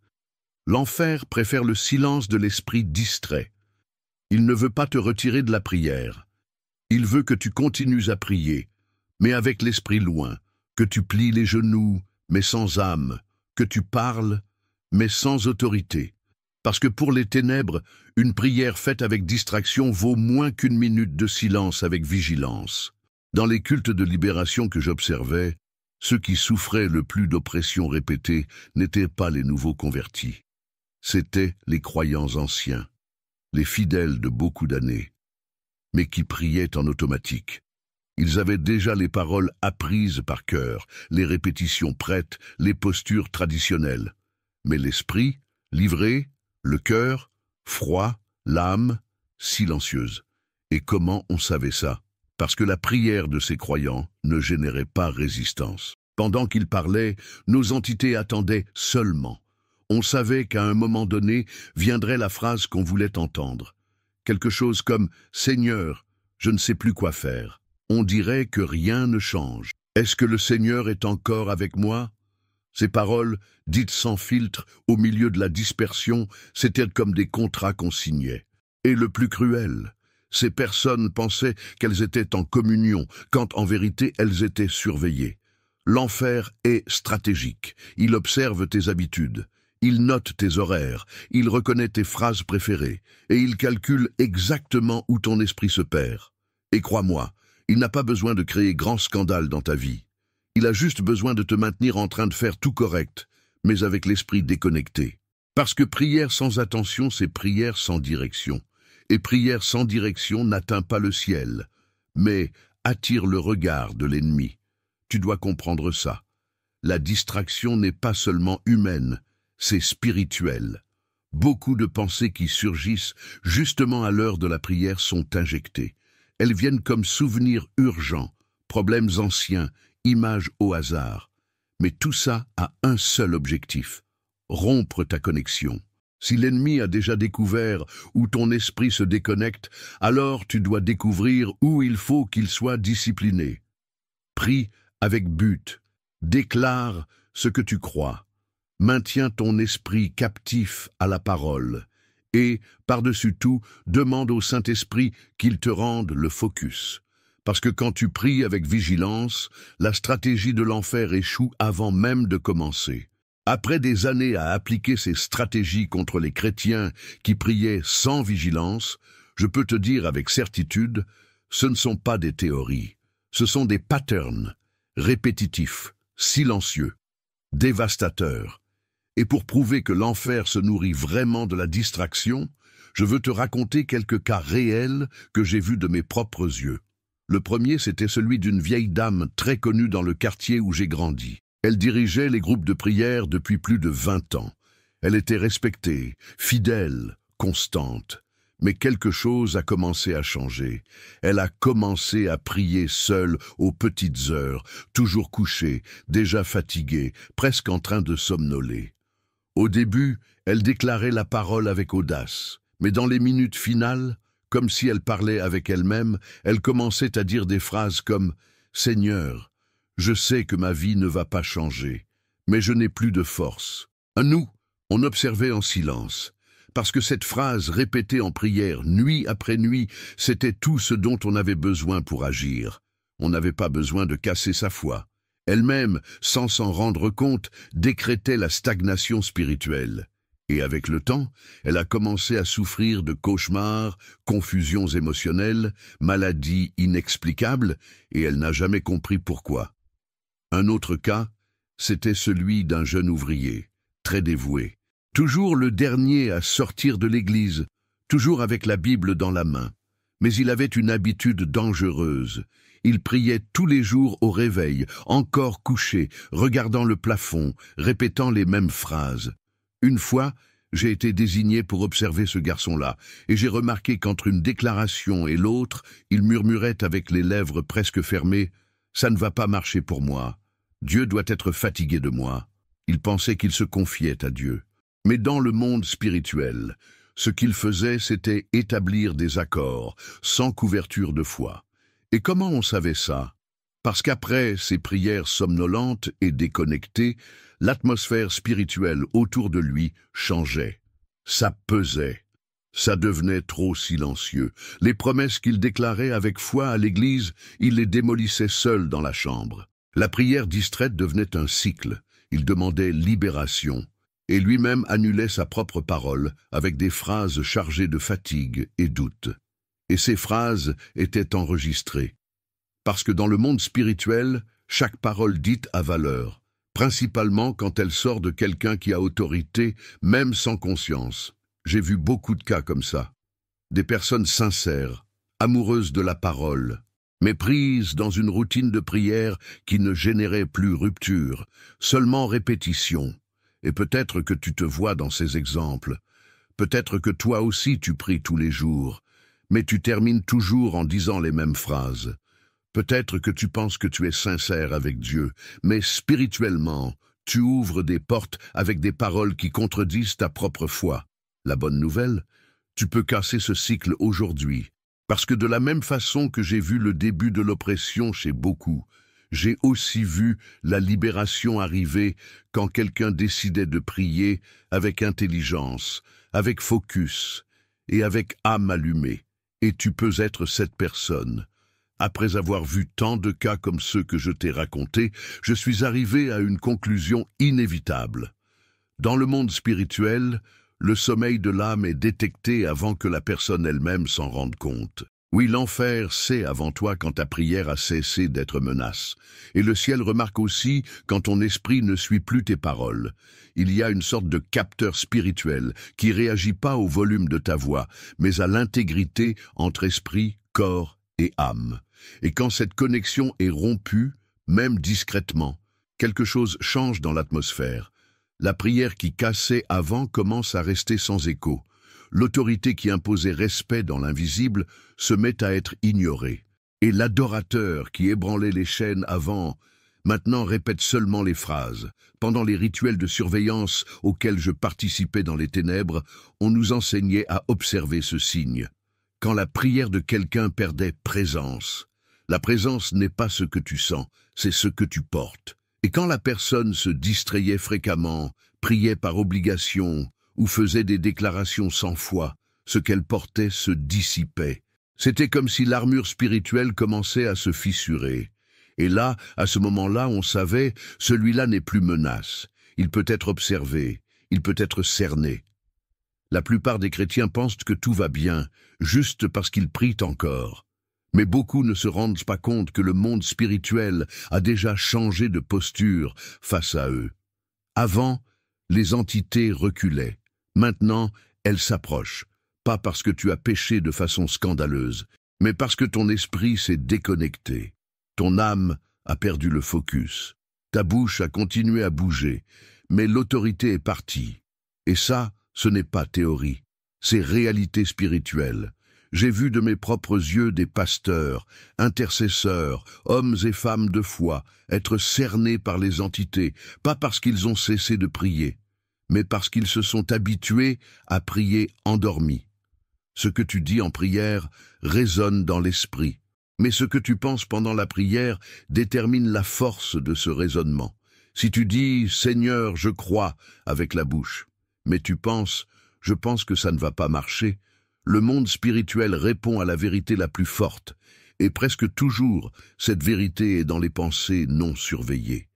l'enfer préfère le silence de l'esprit distrait. Il ne veut pas te retirer de la prière. Il veut que tu continues à prier, mais avec l'esprit loin, que tu plies les genoux, mais sans âme, que tu parles, mais sans autorité. Parce que pour les ténèbres, une prière faite avec distraction vaut moins qu'une minute de silence avec vigilance. Dans les cultes de libération que j'observais, ceux qui souffraient le plus d'oppression répétée n'étaient pas les nouveaux convertis. C'étaient les croyants anciens, les fidèles de beaucoup d'années, mais qui priaient en automatique. Ils avaient déjà les paroles apprises par cœur, les répétitions prêtes, les postures traditionnelles. Mais l'esprit, livré, le cœur, froid, l'âme, silencieuse. Et comment on savait ça? Parce que la prière de ces croyants ne générait pas résistance. Pendant qu'ils parlaient, nos entités attendaient seulement. On savait qu'à un moment donné viendrait la phrase qu'on voulait entendre. Quelque chose comme « Seigneur, je ne sais plus quoi faire ». On dirait que rien ne change. Est-ce que le Seigneur est encore avec moi? Ces paroles, dites sans filtre, au milieu de la dispersion, c'étaient comme des contrats qu'on signait. Et le plus cruel, ces personnes pensaient qu'elles étaient en communion, quand en vérité elles étaient surveillées. L'enfer est stratégique. Il observe tes habitudes. Il note tes horaires. Il reconnaît tes phrases préférées. Et il calcule exactement où ton esprit se perd. Et crois-moi, il n'a pas besoin de créer grand scandale dans ta vie. Il a juste besoin de te maintenir en train de faire tout correct, mais avec l'esprit déconnecté. Parce que prière sans attention, c'est prière sans direction. Et prière sans direction n'atteint pas le ciel, mais attire le regard de l'ennemi. Tu dois comprendre ça. La distraction n'est pas seulement humaine, c'est spirituel. Beaucoup de pensées qui surgissent justement à l'heure de la prière sont injectées. Elles viennent comme souvenirs urgents, problèmes anciens, images au hasard. Mais tout ça a un seul objectif, rompre ta connexion. Si l'ennemi a déjà découvert où ton esprit se déconnecte, alors tu dois découvrir où il faut qu'il soit discipliné. Prie avec but, déclare ce que tu crois, maintiens ton esprit captif à la parole et, par-dessus tout, demande au Saint-Esprit qu'il te rende le focus. Parce que quand tu pries avec vigilance, la stratégie de l'enfer échoue avant même de commencer. Après des années à appliquer ces stratégies contre les chrétiens qui priaient sans vigilance, je peux te dire avec certitude, ce ne sont pas des théories, ce sont des patterns, répétitifs, silencieux, dévastateurs. Et pour prouver que l'enfer se nourrit vraiment de la distraction, je veux te raconter quelques cas réels que j'ai vus de mes propres yeux. Le premier, c'était celui d'une vieille dame très connue dans le quartier où j'ai grandi. Elle dirigeait les groupes de prière depuis plus de 20 ans. Elle était respectée, fidèle, constante. Mais quelque chose a commencé à changer. Elle a commencé à prier seule aux petites heures, toujours couchée, déjà fatiguée, presque en train de somnoler. Au début, elle déclarait la parole avec audace, mais dans les minutes finales, comme si elle parlait avec elle-même, elle commençait à dire des phrases comme « Seigneur, je sais que ma vie ne va pas changer, mais je n'ai plus de force. » Nous, on observait en silence, parce que cette phrase répétée en prière nuit après nuit, c'était tout ce dont on avait besoin pour agir. On n'avait pas besoin de casser sa foi. Elle-même, sans s'en rendre compte, décrétait la stagnation spirituelle. Et avec le temps, elle a commencé à souffrir de cauchemars, confusions émotionnelles, maladies inexplicables, et elle n'a jamais compris pourquoi. Un autre cas, c'était celui d'un jeune ouvrier, très dévoué. Toujours le dernier à sortir de l'église, toujours avec la Bible dans la main. Mais il avait une habitude dangereuse. Il priait tous les jours au réveil, encore couché, regardant le plafond, répétant les mêmes phrases. Une fois, j'ai été désigné pour observer ce garçon-là, et j'ai remarqué qu'entre une déclaration et l'autre, il murmurait avec les lèvres presque fermées « Ça ne va pas marcher pour moi. Dieu doit être fatigué de moi. » Il pensait qu'il se confiait à Dieu. Mais dans le monde spirituel, ce qu'il faisait, c'était établir des accords, sans couverture de foi. Et comment on savait ça? Parce qu'après ces prières somnolentes et déconnectées, l'atmosphère spirituelle autour de lui changeait. Ça pesait. Ça devenait trop silencieux. Les promesses qu'il déclarait avec foi à l'église, il les démolissait seul dans la chambre. La prière distraite devenait un cycle. Il demandait libération. Et lui-même annulait sa propre parole avec des phrases chargées de fatigue et doute. Et ces phrases étaient enregistrées. Parce que dans le monde spirituel, chaque parole dite a valeur, principalement quand elle sort de quelqu'un qui a autorité, même sans conscience. J'ai vu beaucoup de cas comme ça. Des personnes sincères, amoureuses de la parole, mais prises dans une routine de prière qui ne générait plus rupture, seulement répétition. Et peut-être que tu te vois dans ces exemples. Peut-être que toi aussi tu pries tous les jours, mais tu termines toujours en disant les mêmes phrases. Peut-être que tu penses que tu es sincère avec Dieu, mais spirituellement, tu ouvres des portes avec des paroles qui contredisent ta propre foi. La bonne nouvelle, tu peux casser ce cycle aujourd'hui, parce que de la même façon que j'ai vu le début de l'oppression chez beaucoup, j'ai aussi vu la libération arriver quand quelqu'un décidait de prier avec intelligence, avec focus et avec âme allumée. Et tu peux être cette personne. Après avoir vu tant de cas comme ceux que je t'ai racontés, je suis arrivé à une conclusion inévitable. Dans le monde spirituel, le sommeil de l'âme est détecté avant que la personne elle-même s'en rende compte. Oui, l'enfer sait avant toi quand ta prière a cessé d'être menace. Et le ciel remarque aussi quand ton esprit ne suit plus tes paroles. Il y a une sorte de capteur spirituel qui réagit pas au volume de ta voix, mais à l'intégrité entre esprit, corps et âme. Et quand cette connexion est rompue, même discrètement, quelque chose change dans l'atmosphère. La prière qui cassait avant commence à rester sans écho. L'autorité qui imposait respect dans l'invisible se met à être ignorée. Et l'adorateur qui ébranlait les chaînes avant, maintenant répète seulement les phrases. Pendant les rituels de surveillance auxquels je participais dans les ténèbres, on nous enseignait à observer ce signe. Quand la prière de quelqu'un perdait présence, la présence n'est pas ce que tu sens, c'est ce que tu portes. Et quand la personne se distrayait fréquemment, priait par obligation, ou faisait des déclarations sans foi, ce qu'elle portait se dissipait. C'était comme si l'armure spirituelle commençait à se fissurer. Et là, à ce moment-là, on savait, celui-là n'est plus menace. Il peut être observé, il peut être cerné. La plupart des chrétiens pensent que tout va bien, juste parce qu'ils prient encore. Mais beaucoup ne se rendent pas compte que le monde spirituel a déjà changé de posture face à eux. Avant, les entités reculaient. Maintenant, elles s'approchent, pas parce que tu as péché de façon scandaleuse, mais parce que ton esprit s'est déconnecté. Ton âme a perdu le focus. Ta bouche a continué à bouger, mais l'autorité est partie. Et ça, ce n'est pas théorie, c'est réalité spirituelle. J'ai vu de mes propres yeux des pasteurs, intercesseurs, hommes et femmes de foi, être cernés par les entités, pas parce qu'ils ont cessé de prier, mais parce qu'ils se sont habitués à prier endormis. Ce que tu dis en prière résonne dans l'esprit, mais ce que tu penses pendant la prière détermine la force de ce raisonnement. Si tu dis « Seigneur, je crois » avec la bouche, mais tu penses « Je pense que ça ne va pas marcher », le monde spirituel répond à la vérité la plus forte, et presque toujours, cette vérité est dans les pensées non surveillées.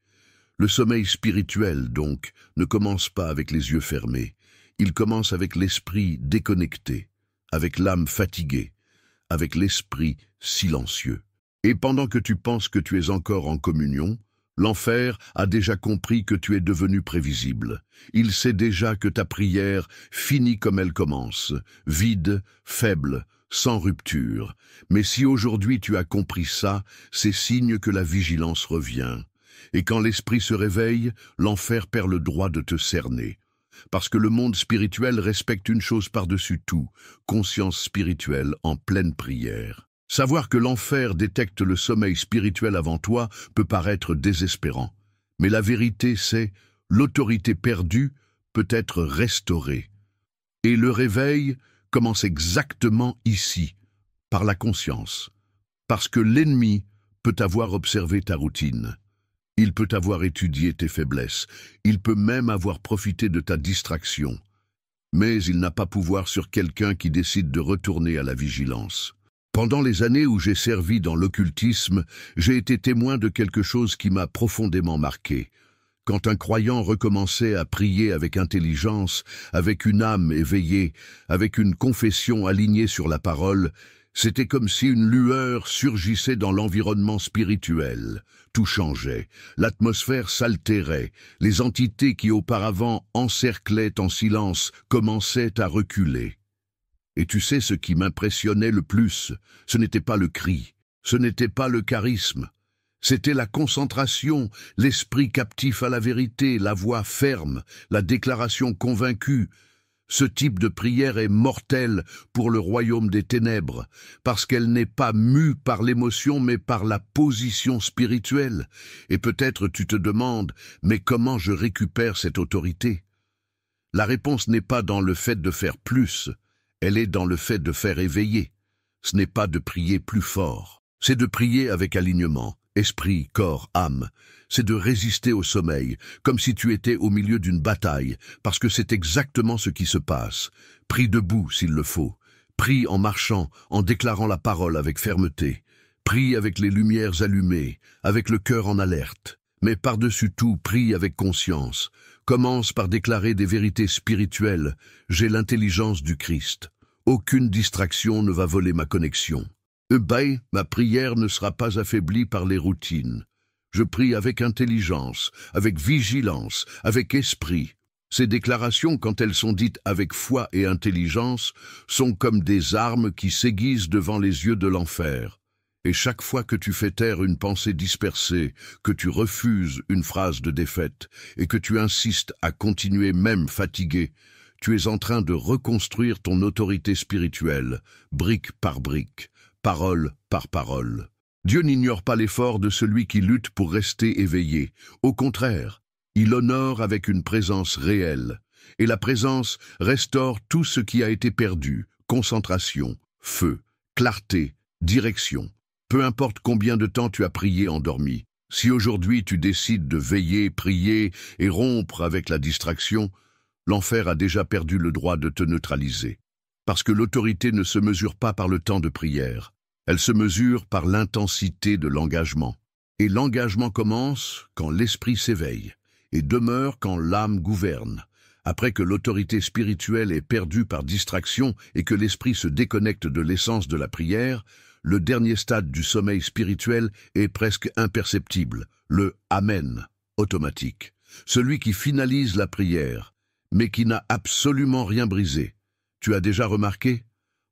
Le sommeil spirituel, donc, ne commence pas avec les yeux fermés. Il commence avec l'esprit déconnecté, avec l'âme fatiguée, avec l'esprit silencieux. Et pendant que tu penses que tu es encore en communion, l'enfer a déjà compris que tu es devenu prévisible. Il sait déjà que ta prière finit comme elle commence, vide, faible, sans rupture. Mais si aujourd'hui tu as compris ça, c'est signe que la vigilance revient. Et quand l'esprit se réveille, l'enfer perd le droit de te cerner. Parce que le monde spirituel respecte une chose par-dessus tout, conscience spirituelle en pleine prière. Savoir que l'enfer détecte le sommeil spirituel avant toi peut paraître désespérant. Mais la vérité, c'est l'autorité perdue peut être restaurée. Et le réveil commence exactement ici, par la conscience. Parce que l'ennemi peut avoir observé ta routine. Il peut avoir étudié tes faiblesses. Il peut même avoir profité de ta distraction. mais il n'a pas pouvoir sur quelqu'un qui décide de retourner à la vigilance. Pendant les années où j'ai servi dans l'occultisme, j'ai été témoin de quelque chose qui m'a profondément marqué. Quand un croyant recommençait à prier avec intelligence, avec une âme éveillée, avec une confession alignée sur la parole, c'était comme si une lueur surgissait dans l'environnement spirituel. Tout changeait, l'atmosphère s'altérait, les entités qui auparavant encerclaient en silence commençaient à reculer. Et tu sais ce qui m'impressionnait le plus, ce n'était pas le cri, ce n'était pas le charisme, c'était la concentration, l'esprit captif à la vérité, la voix ferme, la déclaration convaincue. Ce type de prière est mortel pour le royaume des ténèbres, parce qu'elle n'est pas mue par l'émotion mais par la position spirituelle. Et peut-être tu te demandes, mais comment je récupère cette autorité? La réponse n'est pas dans le fait de faire plus, elle est dans le fait de faire éveiller. Ce n'est pas de prier plus fort, c'est de prier avec alignement. Esprit, corps, âme, c'est de résister au sommeil, comme si tu étais au milieu d'une bataille, parce que c'est exactement ce qui se passe. Prie debout s'il le faut, prie en marchant, en déclarant la parole avec fermeté, prie avec les lumières allumées, avec le cœur en alerte. Mais par-dessus tout, prie avec conscience. Commence par déclarer des vérités spirituelles. J'ai l'intelligence du Christ. Aucune distraction ne va voler ma connexion. Ma prière ne sera pas affaiblie par les routines. Je prie avec intelligence, avec vigilance, avec esprit. Ces déclarations, quand elles sont dites avec foi et intelligence, sont comme des armes qui s'aiguisent devant les yeux de l'enfer. Et chaque fois que tu fais taire une pensée dispersée, que tu refuses une phrase de défaite, et que tu insistes à continuer même fatigué, tu es en train de reconstruire ton autorité spirituelle, brique par brique, parole par parole. Dieu n'ignore pas l'effort de celui qui lutte pour rester éveillé. Au contraire, il honore avec une présence réelle. Et la présence restaure tout ce qui a été perdu, concentration, feu, clarté, direction. Peu importe combien de temps tu as prié endormi. Si aujourd'hui tu décides de veiller, prier et rompre avec la distraction, l'enfer a déjà perdu le droit de te neutraliser. Parce que l'autorité ne se mesure pas par le temps de prière, elle se mesure par l'intensité de l'engagement. Et l'engagement commence quand l'esprit s'éveille et demeure quand l'âme gouverne. Après que l'autorité spirituelle est perdue par distraction et que l'esprit se déconnecte de l'essence de la prière, le dernier stade du sommeil spirituel est presque imperceptible, le « Amen » automatique. Celui qui finalise la prière, mais qui n'a absolument rien brisé. Tu as déjà remarqué?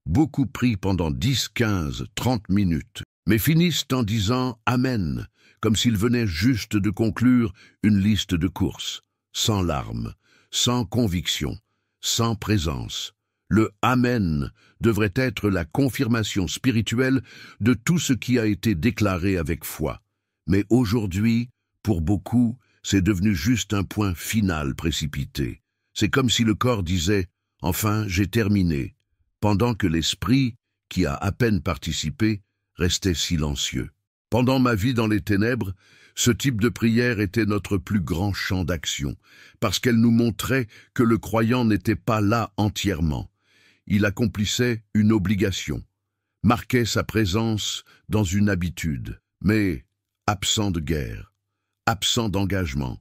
Beaucoup prient pendant 10, 15, 30 minutes, mais finissent en disant « Amen », comme s'ils venaient juste de conclure une liste de courses, sans larmes, sans conviction, sans présence. Le « Amen » devrait être la confirmation spirituelle de tout ce qui a été déclaré avec foi. Mais aujourd'hui, pour beaucoup, c'est devenu juste un point final précipité. C'est comme si le corps disait « Enfin, j'ai terminé », pendant que l'esprit, qui a à peine participé, restait silencieux. Pendant ma vie dans les ténèbres, ce type de prière était notre plus grand champ d'action, parce qu'elle nous montrait que le croyant n'était pas là entièrement. Il accomplissait une obligation, marquait sa présence dans une habitude, mais absent de guerre, absent d'engagement,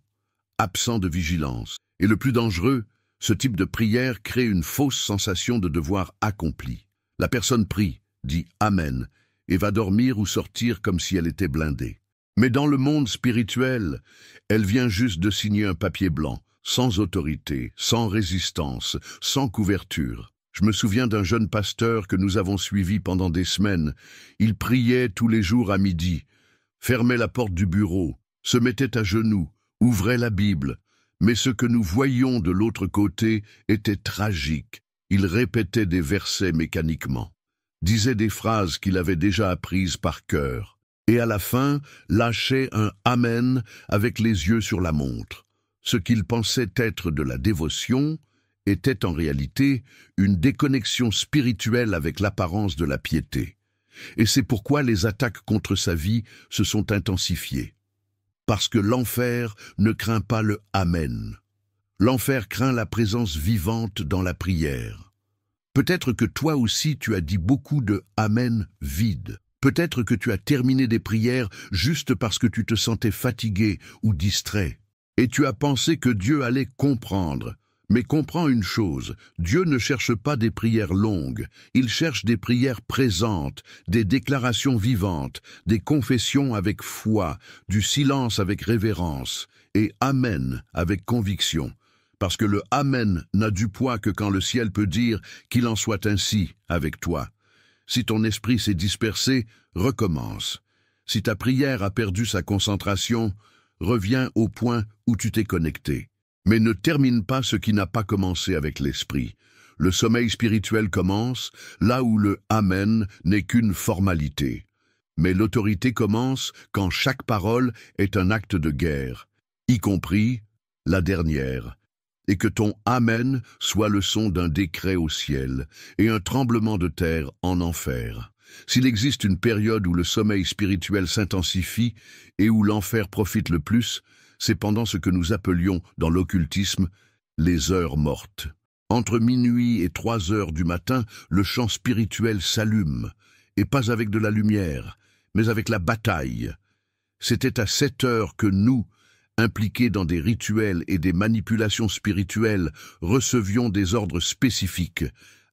absent de vigilance. Et le plus dangereux, ce type de prière crée une fausse sensation de devoir accompli. La personne prie, dit « Amen » et va dormir ou sortir comme si elle était blindée. Mais dans le monde spirituel, elle vient juste de signer un papier blanc, sans autorité, sans résistance, sans couverture. Je me souviens d'un jeune pasteur que nous avons suivi pendant des semaines. Il priait tous les jours à midi, fermait la porte du bureau, se mettait à genoux, ouvrait la Bible. Mais ce que nous voyions de l'autre côté était tragique. Il répétait des versets mécaniquement, disait des phrases qu'il avait déjà apprises par cœur, et à la fin lâchait un « Amen » avec les yeux sur la montre. Ce qu'il pensait être de la dévotion était en réalité une déconnexion spirituelle avec l'apparence de la piété. Et c'est pourquoi les attaques contre sa vie se sont intensifiées. Parce que l'enfer ne craint pas le « Amen ». L'enfer craint la présence vivante dans la prière. Peut-être que toi aussi tu as dit beaucoup de « Amen » vide. Peut-être que tu as terminé des prières juste parce que tu te sentais fatigué ou distrait. Et tu as pensé que Dieu allait comprendre. Mais comprends une chose, Dieu ne cherche pas des prières longues, il cherche des prières présentes, des déclarations vivantes, des confessions avec foi, du silence avec révérence, et Amen avec conviction. Parce que le Amen n'a du poids que quand le ciel peut dire qu'il en soit ainsi avec toi. Si ton esprit s'est dispersé, recommence. Si ta prière a perdu sa concentration, reviens au point où tu t'es connecté. Mais ne termine pas ce qui n'a pas commencé avec l'esprit. Le sommeil spirituel commence là où le Amen n'est qu'une formalité. Mais l'autorité commence quand chaque parole est un acte de guerre, y compris la dernière. Et que ton Amen soit le son d'un décret au ciel et un tremblement de terre en enfer. S'il existe une période où le sommeil spirituel s'intensifie et où l'enfer profite le plus, c'est pendant ce que nous appelions dans l'occultisme les heures mortes. Entre minuit et 3 heures du matin, le champ spirituel s'allume, et pas avec de la lumière, mais avec la bataille. C'était à 7 heures que nous, impliqués dans des rituels et des manipulations spirituelles, recevions des ordres spécifiques,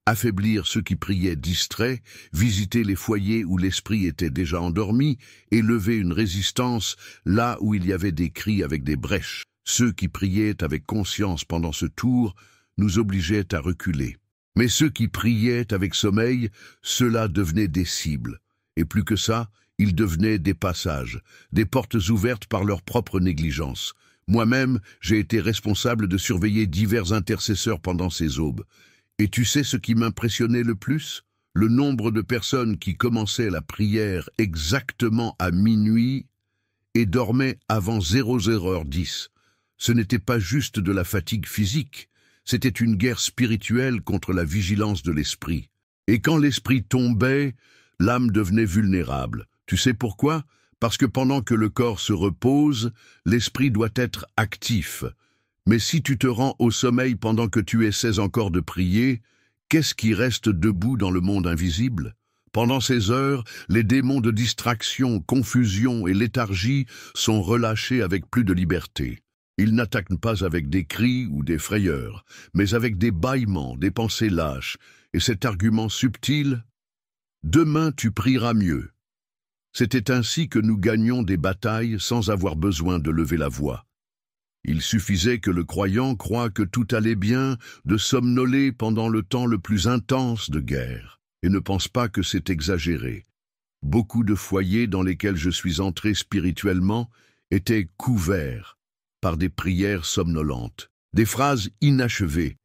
affaiblir ceux qui priaient distraits, visiter les foyers où l'esprit était déjà endormi et lever une résistance là où il y avait des cris avec des brèches. Ceux qui priaient avec conscience pendant ce tour nous obligeaient à reculer. Mais ceux qui priaient avec sommeil, ceux-là devenaient des cibles. Et plus que ça, ils devenaient des passages, des portes ouvertes par leur propre négligence. Moi-même, j'ai été responsable de surveiller divers intercesseurs pendant ces aubes. Et tu sais ce qui m'impressionnait le plus? Le nombre de personnes qui commençaient la prière exactement à minuit et dormaient avant 00h10. Ce n'était pas juste de la fatigue physique, c'était une guerre spirituelle contre la vigilance de l'esprit. Et quand l'esprit tombait, l'âme devenait vulnérable. Tu sais pourquoi? Parce que pendant que le corps se repose, l'esprit doit être actif. Mais si tu te rends au sommeil pendant que tu essaies encore de prier, qu'est-ce qui reste debout dans le monde invisible? Pendant ces heures, les démons de distraction, confusion et léthargie sont relâchés avec plus de liberté. Ils n'attaquent pas avec des cris ou des frayeurs, mais avec des bâillements, des pensées lâches, et cet argument subtil « Demain tu prieras mieux ». C'était ainsi que nous gagnions des batailles sans avoir besoin de lever la voix. Il suffisait que le croyant croie que tout allait bien de somnoler pendant le temps le plus intense de guerre, et ne pense pas que c'est exagéré. Beaucoup de foyers dans lesquels je suis entré spirituellement étaient couverts par des prières somnolentes, des phrases inachevées,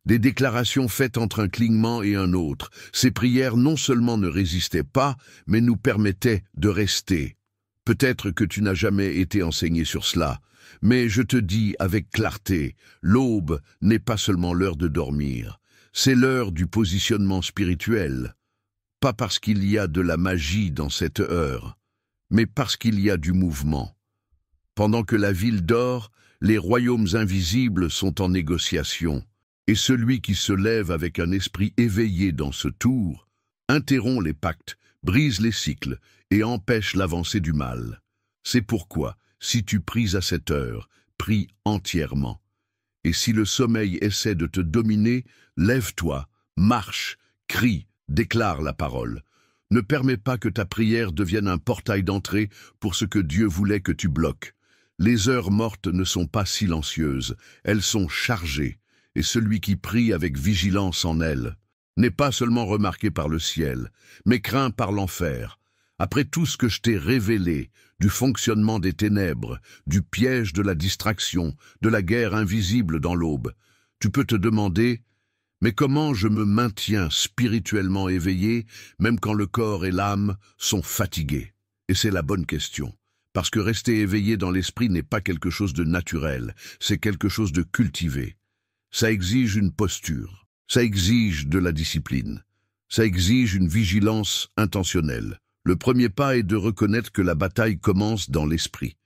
des déclarations faites entre un clignement et un autre. Ces prières non seulement ne résistaient pas, mais nous permettaient de rester. Peut-être que tu n'as jamais été enseigné sur cela, mais je te dis avec clarté, l'aube n'est pas seulement l'heure de dormir, c'est l'heure du positionnement spirituel. Pas parce qu'il y a de la magie dans cette heure, mais parce qu'il y a du mouvement. Pendant que la ville dort, les royaumes invisibles sont en négociation, et celui qui se lève avec un esprit éveillé dans ce tour interrompt les pactes, brise les cycles et empêche l'avancée du mal. C'est pourquoi, si tu pries à cette heure, prie entièrement. Et si le sommeil essaie de te dominer, lève-toi, marche, crie, déclare la parole. Ne permets pas que ta prière devienne un portail d'entrée pour ce que Dieu voulait que tu bloques. Les heures mortes ne sont pas silencieuses, elles sont chargées, et celui qui prie avec vigilance en elles n'est pas seulement remarqué par le ciel, mais craint par l'enfer. Après tout ce que je t'ai révélé, du fonctionnement des ténèbres, du piège de la distraction, de la guerre invisible dans l'aube, tu peux te demander « Mais comment je me maintiens spirituellement éveillé, même quand le corps et l'âme sont fatigués ?» Et c'est la bonne question, parce que rester éveillé dans l'esprit n'est pas quelque chose de naturel, c'est quelque chose de cultivé. Ça exige une posture, ça exige de la discipline, ça exige une vigilance intentionnelle. Le premier pas est de reconnaître que la bataille commence dans l'esprit.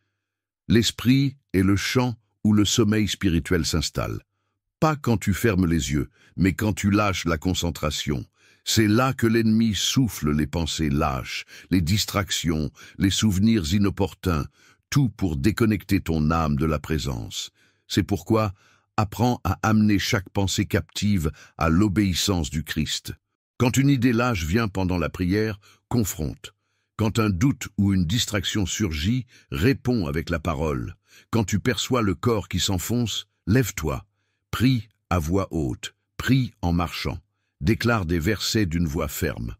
L'esprit est le champ où le sommeil spirituel s'installe. Pas quand tu fermes les yeux, mais quand tu lâches la concentration. C'est là que l'ennemi souffle les pensées lâches, les distractions, les souvenirs inopportuns, tout pour déconnecter ton âme de la présence. C'est pourquoi apprends à amener chaque pensée captive à l'obéissance du Christ. Quand une idée lâche vient pendant la prière, confronte. Quand un doute ou une distraction surgit, réponds avec la parole. Quand tu perçois le corps qui s'enfonce, lève-toi. Prie à voix haute, prie en marchant. Déclare des versets d'une voix ferme.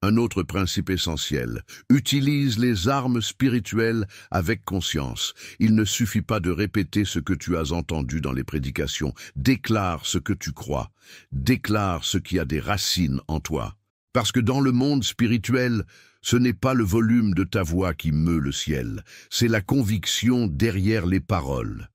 Un autre principe essentiel, utilise les armes spirituelles avec conscience. Il ne suffit pas de répéter ce que tu as entendu dans les prédications. Déclare ce que tu crois. Déclare ce qui a des racines en toi. Parce que dans le monde spirituel, ce n'est pas le volume de ta voix qui meut le ciel, c'est la conviction derrière les paroles.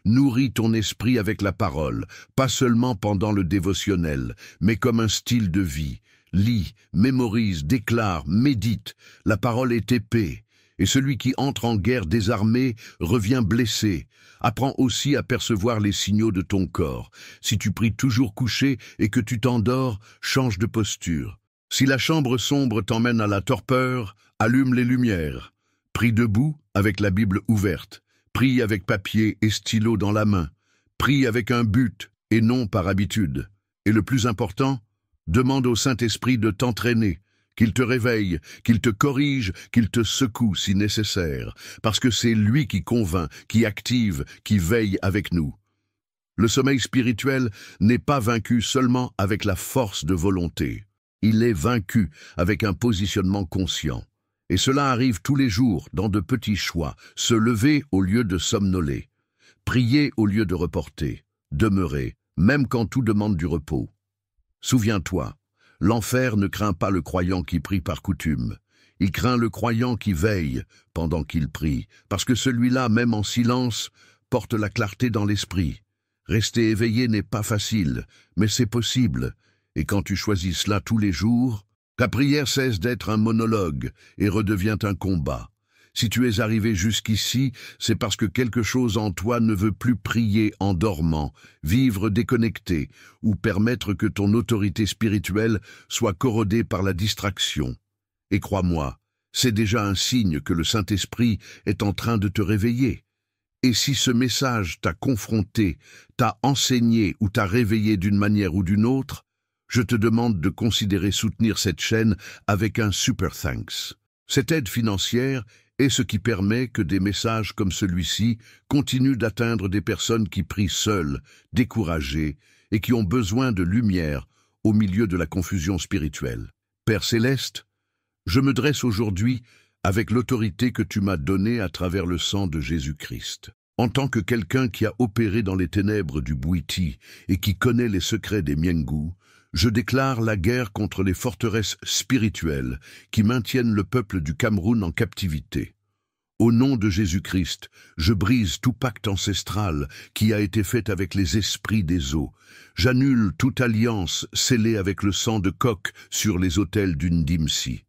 Nourris ton esprit avec la parole, pas seulement pendant le dévotionnel, mais comme un style de vie. Lis, mémorise, déclare, médite. La parole est épée, et celui qui entre en guerre désarmé revient blessé. Apprends aussi à percevoir les signaux de ton corps. Si tu pries toujours couché et que tu t'endors, change de posture. Si la chambre sombre t'emmène à la torpeur, allume les lumières. Prie debout avec la Bible ouverte. Prie avec papier et stylo dans la main. Prie avec un but et non par habitude. Et le plus important, demande au Saint-Esprit de t'entraîner, qu'il te réveille, qu'il te corrige, qu'il te secoue si nécessaire, parce que c'est lui qui convainc, qui active, qui veille avec nous. Le sommeil spirituel n'est pas vaincu seulement avec la force de volonté. Il est vaincu avec un positionnement conscient. Et cela arrive tous les jours dans de petits choix. Se lever au lieu de somnoler. Prier au lieu de reporter. Demeurer, même quand tout demande du repos. Souviens-toi, l'enfer ne craint pas le croyant qui prie par coutume. Il craint le croyant qui veille pendant qu'il prie, parce que celui-là, même en silence, porte la clarté dans l'esprit. Rester éveillé n'est pas facile, mais c'est possible. Et quand tu choisis cela tous les jours, ta prière cesse d'être un monologue et redevient un combat. Si tu es arrivé jusqu'ici, c'est parce que quelque chose en toi ne veut plus prier en dormant, vivre déconnecté ou permettre que ton autorité spirituelle soit corrodée par la distraction. Et crois-moi, c'est déjà un signe que le Saint-Esprit est en train de te réveiller. Et si ce message t'a confronté, t'a enseigné ou t'a réveillé d'une manière ou d'une autre, je te demande de considérer soutenir cette chaîne avec un super thanks. Cette aide financière est ce qui permet que des messages comme celui-ci continuent d'atteindre des personnes qui prient seules, découragées et qui ont besoin de lumière au milieu de la confusion spirituelle. Père Céleste, je me dresse aujourd'hui avec l'autorité que tu m'as donnée à travers le sang de Jésus-Christ. En tant que quelqu'un qui a opéré dans les ténèbres du Bwiti et qui connaît les secrets des Miengu, je déclare la guerre contre les forteresses spirituelles qui maintiennent le peuple du Cameroun en captivité. Au nom de Jésus-Christ, je brise tout pacte ancestral qui a été fait avec les esprits des eaux. J'annule toute alliance scellée avec le sang de coq sur les autels d'une Dimsi.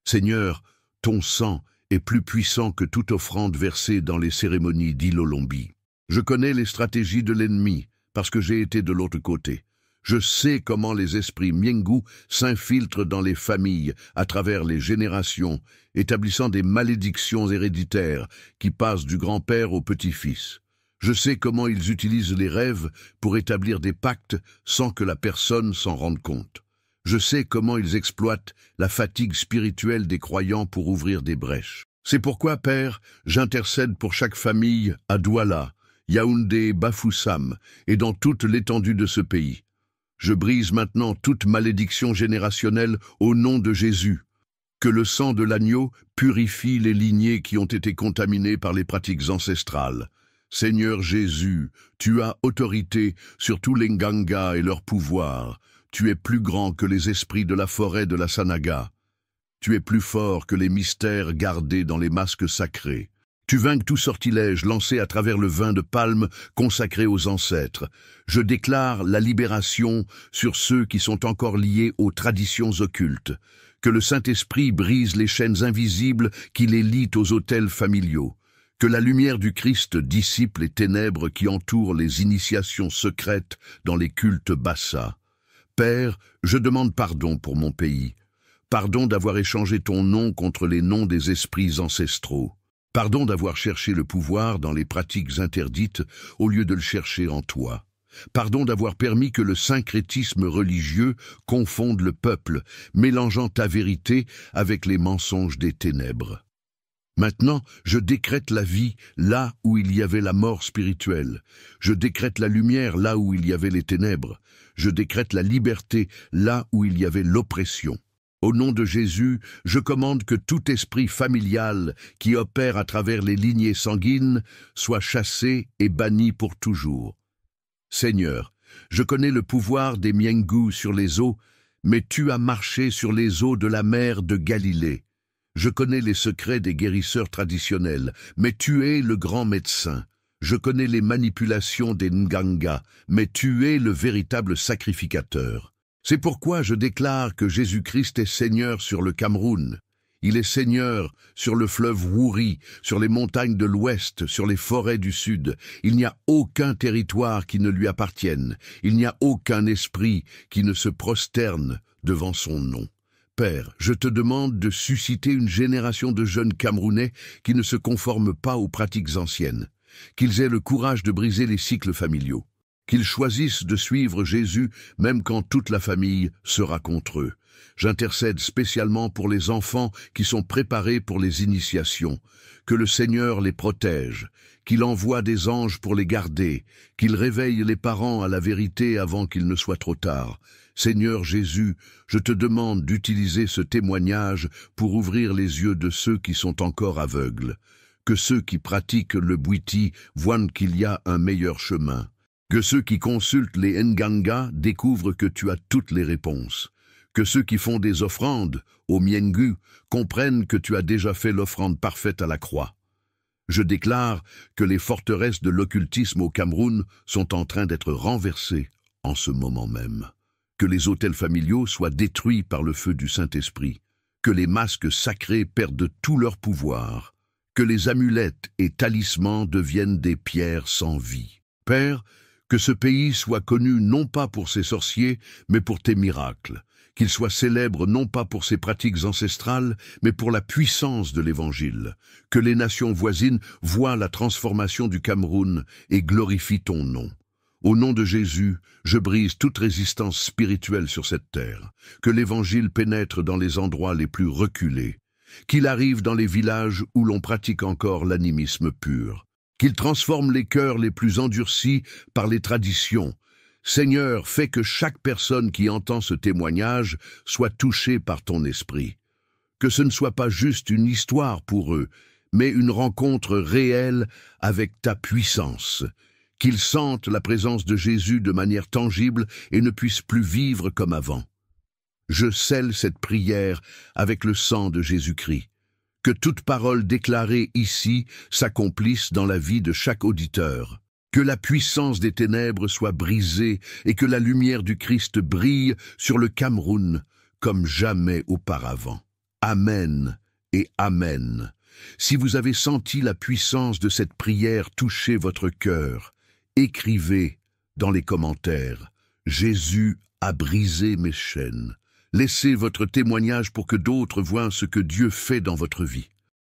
Seigneur, ton sang est plus puissant que toute offrande versée dans les cérémonies d'Ilolombi. Je connais les stratégies de l'ennemi parce que j'ai été de l'autre côté. Je sais comment les esprits Miengu s'infiltrent dans les familles à travers les générations, établissant des malédictions héréditaires qui passent du grand-père au petit-fils. Je sais comment ils utilisent les rêves pour établir des pactes sans que la personne s'en rende compte. Je sais comment ils exploitent la fatigue spirituelle des croyants pour ouvrir des brèches. C'est pourquoi, Père, j'intercède pour chaque famille à Douala, Yaoundé, Bafoussam et dans toute l'étendue de ce pays. Je brise maintenant toute malédiction générationnelle au nom de Jésus. Que le sang de l'agneau purifie les lignées qui ont été contaminées par les pratiques ancestrales. Seigneur Jésus, tu as autorité sur tous les Nganga et leur pouvoir. Tu es plus grand que les esprits de la forêt de la Sanaga. Tu es plus fort que les mystères gardés dans les masques sacrés. Tu vainques tout sortilège lancé à travers le vin de palme consacré aux ancêtres. Je déclare la libération sur ceux qui sont encore liés aux traditions occultes. Que le Saint-Esprit brise les chaînes invisibles qui les lient aux autels familiaux. Que la lumière du Christ dissipe les ténèbres qui entourent les initiations secrètes dans les cultes bassas. Père, je demande pardon pour mon pays. Pardon d'avoir échangé ton nom contre les noms des esprits ancestraux. Pardon d'avoir cherché le pouvoir dans les pratiques interdites au lieu de le chercher en toi. Pardon d'avoir permis que le syncrétisme religieux confonde le peuple, mélangeant ta vérité avec les mensonges des ténèbres. Maintenant, je décrète la vie là où il y avait la mort spirituelle. Je décrète la lumière là où il y avait les ténèbres. Je décrète la liberté là où il y avait l'oppression. Au nom de Jésus, je commande que tout esprit familial qui opère à travers les lignées sanguines soit chassé et banni pour toujours. Seigneur, je connais le pouvoir des Miengu sur les eaux, mais tu as marché sur les eaux de la mer de Galilée. Je connais les secrets des guérisseurs traditionnels, mais tu es le grand médecin. Je connais les manipulations des Nganga, mais tu es le véritable sacrificateur. C'est pourquoi je déclare que Jésus-Christ est Seigneur sur le Cameroun. Il est Seigneur sur le fleuve Wouri, sur les montagnes de l'Ouest, sur les forêts du Sud. Il n'y a aucun territoire qui ne lui appartienne. Il n'y a aucun esprit qui ne se prosterne devant son nom. Père, je te demande de susciter une génération de jeunes Camerounais qui ne se conforment pas aux pratiques anciennes, qu'ils aient le courage de briser les cycles familiaux, qu'ils choisissent de suivre Jésus même quand toute la famille sera contre eux. J'intercède spécialement pour les enfants qui sont préparés pour les initiations, que le Seigneur les protège, qu'il envoie des anges pour les garder, qu'il réveille les parents à la vérité avant qu'il ne soit trop tard. Seigneur Jésus, je te demande d'utiliser ce témoignage pour ouvrir les yeux de ceux qui sont encore aveugles, que ceux qui pratiquent le Bwiti voient qu'il y a un meilleur chemin, que ceux qui consultent les Nganga découvrent que tu as toutes les réponses, que ceux qui font des offrandes aux Miengu comprennent que tu as déjà fait l'offrande parfaite à la croix. Je déclare que les forteresses de l'occultisme au Cameroun sont en train d'être renversées en ce moment même. Que les autels familiaux soient détruits par le feu du Saint-Esprit, que les masques sacrés perdent tout leur pouvoir, que les amulettes et talismans deviennent des pierres sans vie. Père, que ce pays soit connu non pas pour ses sorciers, mais pour tes miracles, qu'il soit célèbre non pas pour ses pratiques ancestrales, mais pour la puissance de l'Évangile, que les nations voisines voient la transformation du Cameroun et glorifient ton nom. Au nom de Jésus, je brise toute résistance spirituelle sur cette terre, que l'Évangile pénètre dans les endroits les plus reculés, qu'il arrive dans les villages où l'on pratique encore l'animisme pur, qu'il transforme les cœurs les plus endurcis par les traditions. Seigneur, fais que chaque personne qui entend ce témoignage soit touchée par ton esprit, que ce ne soit pas juste une histoire pour eux, mais une rencontre réelle avec ta puissance, qu'ils sentent la présence de Jésus de manière tangible et ne puissent plus vivre comme avant. Je scelle cette prière avec le sang de Jésus-Christ. Que toute parole déclarée ici s'accomplisse dans la vie de chaque auditeur. Que la puissance des ténèbres soit brisée et que la lumière du Christ brille sur le Cameroun comme jamais auparavant. Amen et Amen. Si vous avez senti la puissance de cette prière toucher votre cœur, écrivez dans les commentaires « Jésus a brisé mes chaînes ». Laissez votre témoignage pour que d'autres voient ce que Dieu fait dans votre vie.